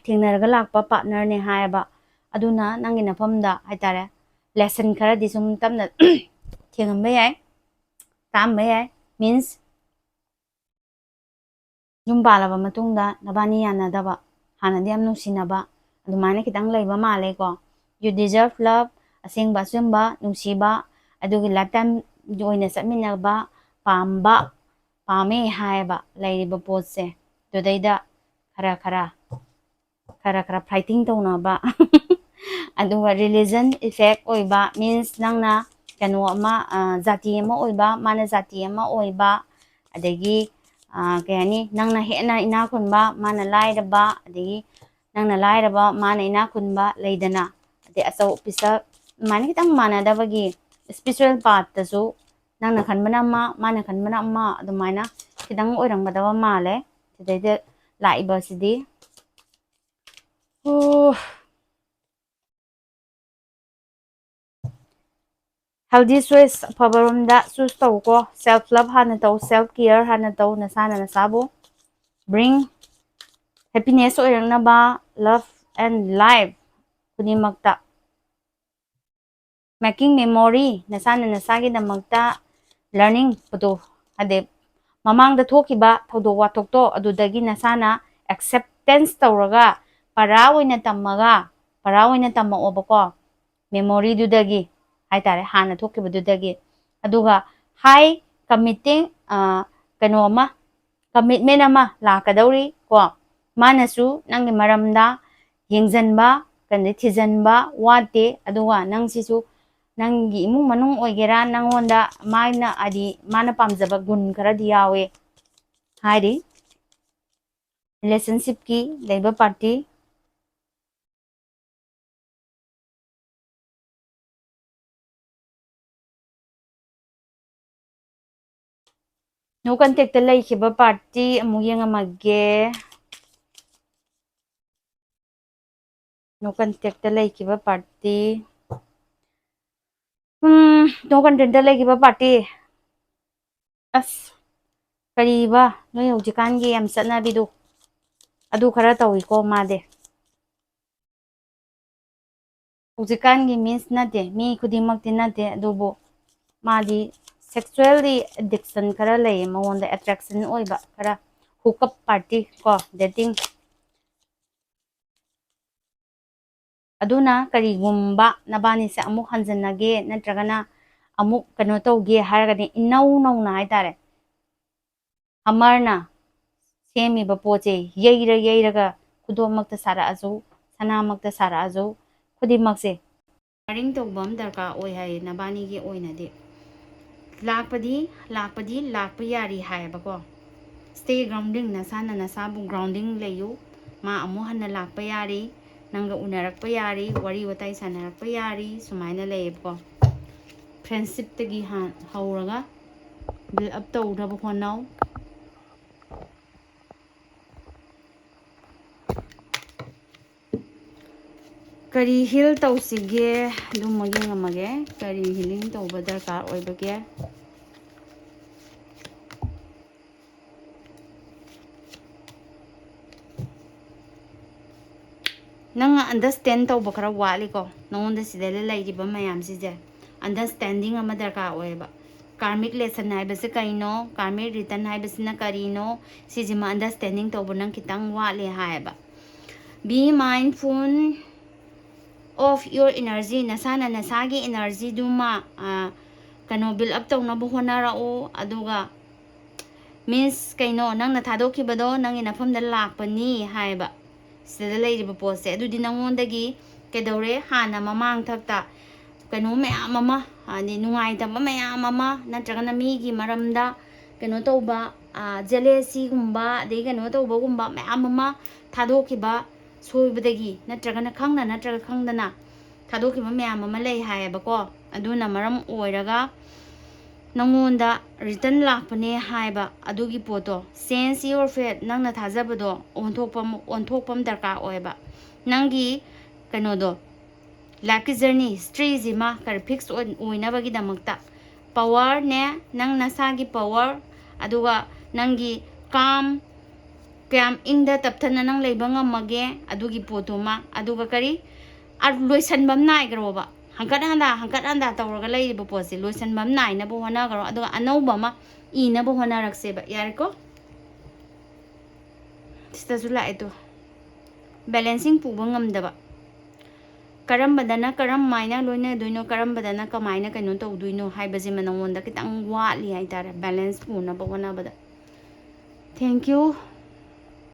ꯊꯦꯡꯅꯔꯒ ꯂꯥꯛꯄ ꯄꯥꯔꯠꯅꯔꯅꯦ ꯍꯥꯏꯌꯦꯕ ꯑꯗꯨꯅ ꯅꯪꯒꯤ ꯅꯐꯝꯗ ꯍꯥꯏꯇꯥꯔꯦ ꯂꯦꯁꯟ ꯈꯔꯗꯤ ꯁꯨꯝ ꯇꯞꯅ ꯊꯦꯡꯉꯝꯕ ꯌꯥꯏ ꯇꯥꯛꯑꯝꯕ ꯌꯥꯏ ꯃꯤꯟꯁ ꯌꯨꯝ ꯄꯥꯜꯂꯕ ꯃꯇꯨꯡꯗ ꯅꯕꯥꯅꯤ ꯌꯥꯅꯗꯕ ꯍꯥꯟꯅꯗꯤ ꯌꯥꯝ ꯅꯨꯡꯁꯤꯅꯕ ꯑꯗꯨꯃꯥꯏꯅ ꯈꯤꯇꯪ ꯂꯩꯕ ꯃꯥꯜꯂꯦꯀꯣ ꯌꯨ ꯗꯤꯖꯔꯞ ꯂꯚ ꯑꯁꯦꯡꯕ ꯑꯆꯨꯝꯕ ꯅꯨꯡꯁꯤꯕ ꯑꯗꯨꯒꯤ ꯂꯥꯏꯐꯇꯥꯏꯝ ꯑꯣꯏꯅ ꯆꯠꯃꯤꯟꯅꯕ ꯄꯥꯝꯃꯦ ꯍꯥꯏꯌꯦꯕ ꯂꯩꯔꯤꯕ ꯄꯣꯠꯁꯦ ꯑꯗꯨꯗꯩꯗ ꯈꯔ ꯐꯥꯏꯇꯤꯡ ꯇꯧꯅꯕ ꯑꯗꯨꯒ ꯔꯤꯂꯤꯖꯟ ꯏꯐꯦꯛ ꯑꯣꯏꯕ ꯃꯤꯟꯁ ꯅꯪꯅ ꯀꯩꯅꯣ ꯑꯃ ꯖꯥꯇꯤ ꯑꯃ ꯑꯣꯏꯕ ꯃꯥꯅ ꯖꯥꯇꯤ ꯑꯃ ꯑꯣꯏꯕ ꯑꯗꯒꯤ ꯀꯩ ꯍꯥꯏꯅꯤ ꯅꯪꯅ ꯍꯦꯟꯅ ꯏꯅꯥꯛ ꯈꯨꯟꯕ ꯃꯥꯅ ꯂꯥꯏꯔꯕ ꯑꯗꯒꯤ ꯅꯪꯅ ꯂꯥꯏꯔꯕ ꯃꯥꯅ ꯏꯅꯥꯛ ꯈꯨꯟꯕ ꯂꯩꯗꯅ ꯑꯗꯩ ꯑꯆꯧ ꯑꯄꯤꯁꯛ ꯑꯗꯨꯃꯥꯏꯅ ꯈꯤꯇꯪ ꯃꯥꯟꯅꯗꯕꯒꯤ ꯏꯁꯄꯤꯔꯤꯆꯨꯋꯦꯜ ꯄꯥꯠꯇꯁꯨ ꯅꯪꯅ ꯈꯟꯕꯅ ꯑꯃ ꯃꯥꯅ ꯈꯟꯕꯅ ꯑꯃ ꯑꯗꯨꯃꯥꯏꯅ ꯈꯤꯇꯪ ꯑꯣꯏꯔꯝꯒꯗꯕ ꯃꯥꯜꯂꯦ ꯁꯤꯗꯩꯗ ꯂꯥꯛꯏꯕꯁꯤꯗꯤ ꯍꯦꯜꯗꯤ ꯆꯣꯏꯁ ꯑꯐꯕꯔꯣꯝꯗ ꯆꯨꯁ ꯇꯧꯀꯣ ꯁꯦꯜꯐ ꯂꯚ ꯍꯥꯟꯅ ꯇꯧ ꯁꯦꯜꯐ ꯀꯤꯌꯔ ꯍꯥꯟꯅ ꯇꯧ ꯅꯁꯥꯅ ꯅꯁꯥꯕꯨ ꯕ꯭ꯔꯤꯡ ꯍꯦꯄꯤꯅꯦꯁ ꯑꯣꯏꯔꯛꯅꯕ ꯂꯚ ꯑꯦꯟ ꯂꯥꯏꯐ ꯈꯨꯗꯤꯡꯃꯛꯇ ꯃꯦꯀꯤꯡ ꯃꯦꯃꯣꯔꯤ ꯅꯁꯥꯅ ꯅꯁꯥꯒꯤꯗꯃꯛꯇ ꯂꯔꯅꯤꯡ ꯍꯥꯏꯗꯤ ꯃꯃꯥꯡꯗ ꯊꯣꯛꯈꯤꯕ ꯊꯧꯗꯣꯛ ꯋꯥꯊꯣꯛꯇꯣ ꯑꯗꯨꯗꯒꯤ ꯅꯁꯥꯅ ꯑꯦꯛꯁꯦꯞꯇꯦꯟꯁ ꯇꯧꯔꯒ ꯄꯔꯥ ꯑꯣꯏꯅ ꯇꯝꯃꯛꯑꯣꯕꯀꯣ ꯃꯦꯃꯣꯔꯤꯗꯨꯗꯒꯤ ꯍꯥꯏꯇꯥꯔꯦ ꯍꯥꯟꯅ ꯊꯣꯛꯈꯤꯕꯗꯨꯗꯒꯤ ꯑꯗꯨꯒ ꯍꯥꯏ ꯀꯃꯤꯇꯤꯡ ꯀꯩꯅꯣ ꯑꯃ ꯀꯃꯤꯠꯃꯦꯟ ꯑꯃ ꯂꯥꯛꯀꯗꯧꯔꯤ ꯀꯣ ꯃꯥꯅꯁꯨ ꯅꯪꯒꯤ ꯃꯔꯝꯗ ꯌꯦꯡꯁꯤꯟꯕ ꯊꯤꯖꯤꯟꯕ ꯋꯥꯠꯇꯦ ꯑꯗꯨꯒ ꯅꯪꯁꯤꯁꯨ ꯅꯪꯒꯤ ꯏꯃꯨꯡ ꯃꯅꯨꯡ ꯑꯣꯏꯒꯦꯔꯥ ꯅꯪꯉꯣꯟꯗ ꯍꯥꯏꯗꯤ ꯃꯥꯅ ꯄꯥꯝꯖꯕ ꯒꯨꯟ ꯈꯔꯗꯤ ꯌꯥꯎꯋꯦ ꯍꯥꯏꯔꯤ ꯔꯤꯂꯦꯁꯟꯁꯤꯞꯀꯤ ꯂꯩꯕ ꯄꯥꯔꯇꯤ ꯅꯣ ꯀꯟꯇꯦꯛꯇ ꯂꯩꯈꯤꯕ ꯄꯥꯔꯇꯤ ꯑꯃꯨꯛ ꯌꯦꯡꯉꯝꯃꯒꯦ ꯅꯣ ꯀꯟꯇꯦꯛꯇ ꯂꯩꯈꯤꯕ ꯄꯥꯔꯇꯤ ꯅꯣ ꯀꯟꯇꯦꯛꯇ ꯂꯩꯈꯤꯕ ꯄꯥꯔꯇꯤ ꯑꯁ ꯀꯔꯤꯕ ꯅꯣꯏ ꯍꯧꯖꯤꯛꯀꯥꯟꯒꯤ ꯌꯥꯝ ꯆꯠꯅꯕꯤꯗꯣ ꯑꯗꯨ ꯈꯔ ꯇꯧꯏꯀꯣ ꯃꯥꯗꯤ ꯍꯧꯖꯤꯛꯀꯥꯟꯒꯤ ꯃꯤꯟꯁ ꯅꯠꯇꯦ ꯃꯤ ꯈꯨꯗꯤꯡꯃꯛꯇꯤ ꯅꯠꯇꯦ ꯑꯗꯨꯕꯨ ꯃꯥꯗꯤ ꯁꯦꯛꯆꯨꯋꯦꯜꯂꯤ ꯑꯦꯗꯤꯛꯁꯟ ꯈꯔ ꯂꯩꯌꯦ ꯃꯉꯣꯟꯗ ꯑꯦꯇ꯭ꯔꯦꯛꯁꯟ ꯑꯣꯏꯕ ꯈꯔ ꯍꯨꯛꯑꯞ ꯄꯥꯔꯇꯤ ꯀꯣ ꯗꯦꯇꯤꯡ ꯑꯗꯨꯅ ꯀꯔꯤꯒꯨꯝꯕ ꯅꯕꯥꯅꯤꯁꯦ ꯑꯃꯨꯛ ꯍꯟꯖꯤꯟꯅꯒꯦ ꯅꯠꯇ꯭ꯔꯒꯅ ꯑꯃꯨꯛ ꯀꯩꯅꯣ ꯇꯧꯒꯦ ꯍꯥꯏꯔꯒꯗꯤ ꯏꯅꯧ ꯅꯧꯅ ꯍꯥꯏꯇꯥꯔꯦ ꯑꯃꯔꯅ ꯁꯦꯝꯃꯤꯕ ꯄꯣꯠꯁꯦ ꯌꯩꯔꯒ ꯈꯨꯗꯣꯞꯃꯛꯇ ꯁꯥꯔꯛꯑꯁꯨ ꯁꯅꯥꯃꯛꯇ ꯁꯥꯔꯛꯑꯁꯨ ꯈꯨꯗꯤꯡꯃꯛꯁꯦ ꯔꯤꯡ ꯇꯧꯕ ꯑꯃ ꯗꯔꯀꯥꯔ ꯑꯣꯏ ꯍꯥꯏꯌꯦ ꯅꯕꯥꯅꯤꯒꯤ ꯑꯣꯏꯅꯗꯤ ꯂꯥꯛꯄ ꯌꯥꯔꯤ ꯍꯥꯏꯌꯦꯕꯀꯣ ꯁ꯭ꯇꯦ ꯒ꯭ꯔꯥꯎꯟꯗꯤꯡ ꯅꯁꯥꯅ ꯅꯁꯥꯕꯨ ꯒ꯭ꯔꯥꯎꯟꯗꯤꯡ ꯂꯩꯌꯨ ꯃꯥ ꯑꯃꯨꯛ ꯍꯟꯅ ꯂꯥꯛꯄ ꯌꯥꯔꯤ ꯅꯪꯒ ꯎꯅꯔꯛꯄ ꯌꯥꯔꯤ ꯋꯥꯔꯤ ꯋꯥꯇꯥꯏ ꯁꯥꯟꯅꯔꯛꯄ ꯌꯥꯔꯤ ꯁꯨꯃꯥꯏꯅ ꯂꯩꯌꯦꯕꯀꯣ ꯐ꯭ꯔꯦꯟꯁꯤꯞꯇꯒꯤ ꯍꯧꯔꯒ ꯕꯤꯜ ꯑꯞ ꯇꯧꯅꯕ ꯍꯣꯠꯅꯧ ꯀꯔꯤ ꯍꯤꯜ ꯇꯧꯁꯤꯒꯦ ꯑꯗꯨꯃ ꯌꯦꯡꯉꯝꯃꯒꯦ ꯀꯔꯤ ꯍꯤꯂꯤꯡ ꯇꯧꯕ ꯗꯔꯀꯥꯔ ꯑꯣꯏꯕꯒꯦ ꯅꯪ ꯑꯟꯗꯔꯁꯇꯦꯟ ꯇꯧꯕ ꯈꯔ ꯋꯥꯠꯂꯤꯀꯣ ꯅꯉꯣꯟꯗ ꯁꯤꯗ ꯂꯩꯔꯤꯕ ꯃꯌꯥꯝꯁꯤꯁꯦ ꯑꯟꯗꯔꯁꯇꯦꯟꯗꯤꯡ ꯑꯃ ꯗꯔꯀꯥꯔ ꯑꯣꯏꯌꯦꯕ ꯀꯥꯔꯃꯤꯛ ꯂꯦꯁꯟ ꯍꯥꯏꯕꯁꯤ ꯀꯔꯤꯅꯣ ꯀꯥꯔꯃꯤꯛ ꯔꯤꯇꯔꯟ ꯍꯥꯏꯕꯁꯤꯅ ꯀꯔꯤꯅꯣ ꯁꯤꯁꯤꯃ ꯑꯟꯗꯔꯁꯇꯦꯟꯗꯤꯡ ꯇꯧꯕ ꯅꯪ ꯈꯤꯇꯪ ꯋꯥꯠꯂꯦ ꯍꯥꯏꯌꯦꯕ ꯕꯤ ꯃꯥꯏꯟꯐꯨꯜ ꯑꯣꯐ ꯌꯣꯔ ꯏꯅꯔꯖꯤ ꯅꯁꯥꯅ ꯅꯁꯥꯒꯤ ꯏꯅꯔꯖꯤꯗꯨꯃ ꯀꯩꯅꯣ ꯕꯤꯜ ꯑꯞ ꯇꯧꯅꯕ ꯍꯣꯠꯅꯔꯛꯎ ꯑꯗꯨꯒ ꯃꯤꯟꯁ ꯀꯩꯅꯣ ꯅꯪꯅ ꯊꯥꯗꯣꯛꯈꯤꯕꯗꯣ ꯅꯪꯒꯤ ꯅꯐꯝꯗ ꯂꯥꯛꯄꯅꯤ ꯍꯥꯏꯕ ꯁꯤꯗ ꯂꯩꯔꯤꯕ ꯄꯣꯠꯁꯦ ꯑꯗꯨꯗꯤ ꯅꯪꯉꯣꯟꯗꯒꯤ ꯀꯩꯗꯧꯔꯦ ꯍꯥꯟꯅ ꯃꯃꯥꯡꯊꯛꯇ ꯀꯩꯅꯣ ꯃꯌꯥꯝ ꯑꯃ ꯍꯥꯏꯗꯤ ꯅꯨꯡꯉꯥꯏꯇꯕ ꯃꯌꯥꯝ ꯑꯃ ꯅꯠꯇ꯭ꯔꯒꯅ ꯃꯤꯒꯤ ꯃꯔꯝꯗ ꯀꯩꯅꯣ ꯇꯧꯕ ꯖꯦꯂꯦꯁꯤꯒꯨꯝꯕ ꯑꯗꯩ ꯀꯩꯅꯣ ꯇꯧꯕꯒꯨꯝꯕ ꯃꯌꯥꯝ ꯑꯃ ꯊꯥꯗꯣꯛꯈꯤꯕ ꯁꯣꯏꯕꯗꯒꯤ ꯅꯠꯇ꯭ꯔꯒꯅ ꯈꯪꯅ ꯅꯠꯇ꯭ꯔꯒ ꯈꯪꯗꯅ ꯊꯥꯗꯣꯛꯈꯤꯕ ꯃꯌꯥꯝ ꯑꯃ ꯂꯩ ꯍꯥꯏꯌꯦꯕꯀꯣ ꯑꯗꯨꯅ ꯃꯔꯝ ꯑꯣꯏꯔꯒ ꯅꯪꯉꯣꯟꯗ ꯔꯤꯇꯔꯟ ꯂꯥꯛꯄꯅꯦ ꯍꯥꯏꯕ ꯑꯗꯨꯒꯤ ꯄꯣꯠꯇꯣ ꯆꯦꯟꯖ ꯌꯣꯔ ꯐꯦꯠ ꯅꯪꯅ ꯊꯥꯖꯕꯗꯣ ꯑꯣꯟꯊꯣꯛꯄ ꯑꯃ ꯗꯔꯀꯥꯔ ꯑꯣꯏꯌꯦꯕ ꯅꯪꯒꯤ ꯀꯩꯅꯣꯗꯣ ꯂꯥꯏꯐꯀꯤ ꯖꯔꯅꯤ ꯍꯤꯁꯇ꯭ꯔꯤꯁꯤꯃ ꯈꯔ ꯐꯤꯛꯁ ꯑꯣꯏꯅꯕꯒꯤꯗꯃꯛꯇ ꯄꯋꯥꯔꯅꯦ ꯅꯪ ꯅꯁꯥꯒꯤ ꯄꯋꯥꯔ ꯑꯗꯨꯒ ꯅꯪꯒꯤ ꯀꯌꯥꯝ ꯏꯪꯗ ꯇꯞꯊꯅ ꯅꯪ ꯂꯩꯕ ꯉꯝꯃꯒꯦ ꯑꯗꯨꯒꯤ ꯄꯣꯠꯇꯨꯃ ꯑꯗꯨꯒ ꯀꯔꯤ ꯂꯣꯏꯁꯟꯕ ꯑꯃ ꯅꯥꯏꯈ꯭ꯔꯣꯕ ꯍꯪꯀꯠ ꯍꯟꯗꯥ ꯇꯧꯔꯒ ꯂꯩꯔꯤꯕ ꯄꯣꯠꯁꯦ ꯂꯣꯏꯁꯟꯕ ꯑꯃ ꯅꯥꯏꯅꯕ ꯍꯣꯠꯅꯈ꯭ꯔꯣ ꯑꯗꯨꯒ ꯑꯅꯧꯕ ꯑꯃ ꯏꯅꯕ ꯍꯣꯠꯅꯔꯛꯁꯦꯕ ꯌꯥꯔꯦꯀꯣ ꯁꯤꯗꯁꯨ ꯂꯥꯛꯑꯦ ꯇꯣ ꯕꯦꯂꯦꯟꯁꯤꯡ ꯄꯨꯕ ꯉꯝꯗꯕ ꯀꯔꯝꯕꯗꯅ ꯀꯔꯝꯃꯥꯏꯅ ꯂꯣꯏꯅꯗꯣꯏꯅꯣ ꯀꯔꯝꯕꯗꯅ ꯀꯃꯥꯏꯅ ꯀꯩꯅꯣ ꯇꯧꯗꯣꯏꯅꯣ ꯍꯥꯏꯕꯁꯤꯃ ꯅꯉꯣꯟꯗ ꯈꯤꯇꯪ ꯋꯥꯠꯂꯤ ꯍꯥꯏꯇꯥꯔꯦ ꯕꯦꯂꯦꯟꯁ ꯄꯨꯅꯕ ꯍꯣꯠꯅꯕꯗ ꯊꯦꯡꯛ ꯌꯨ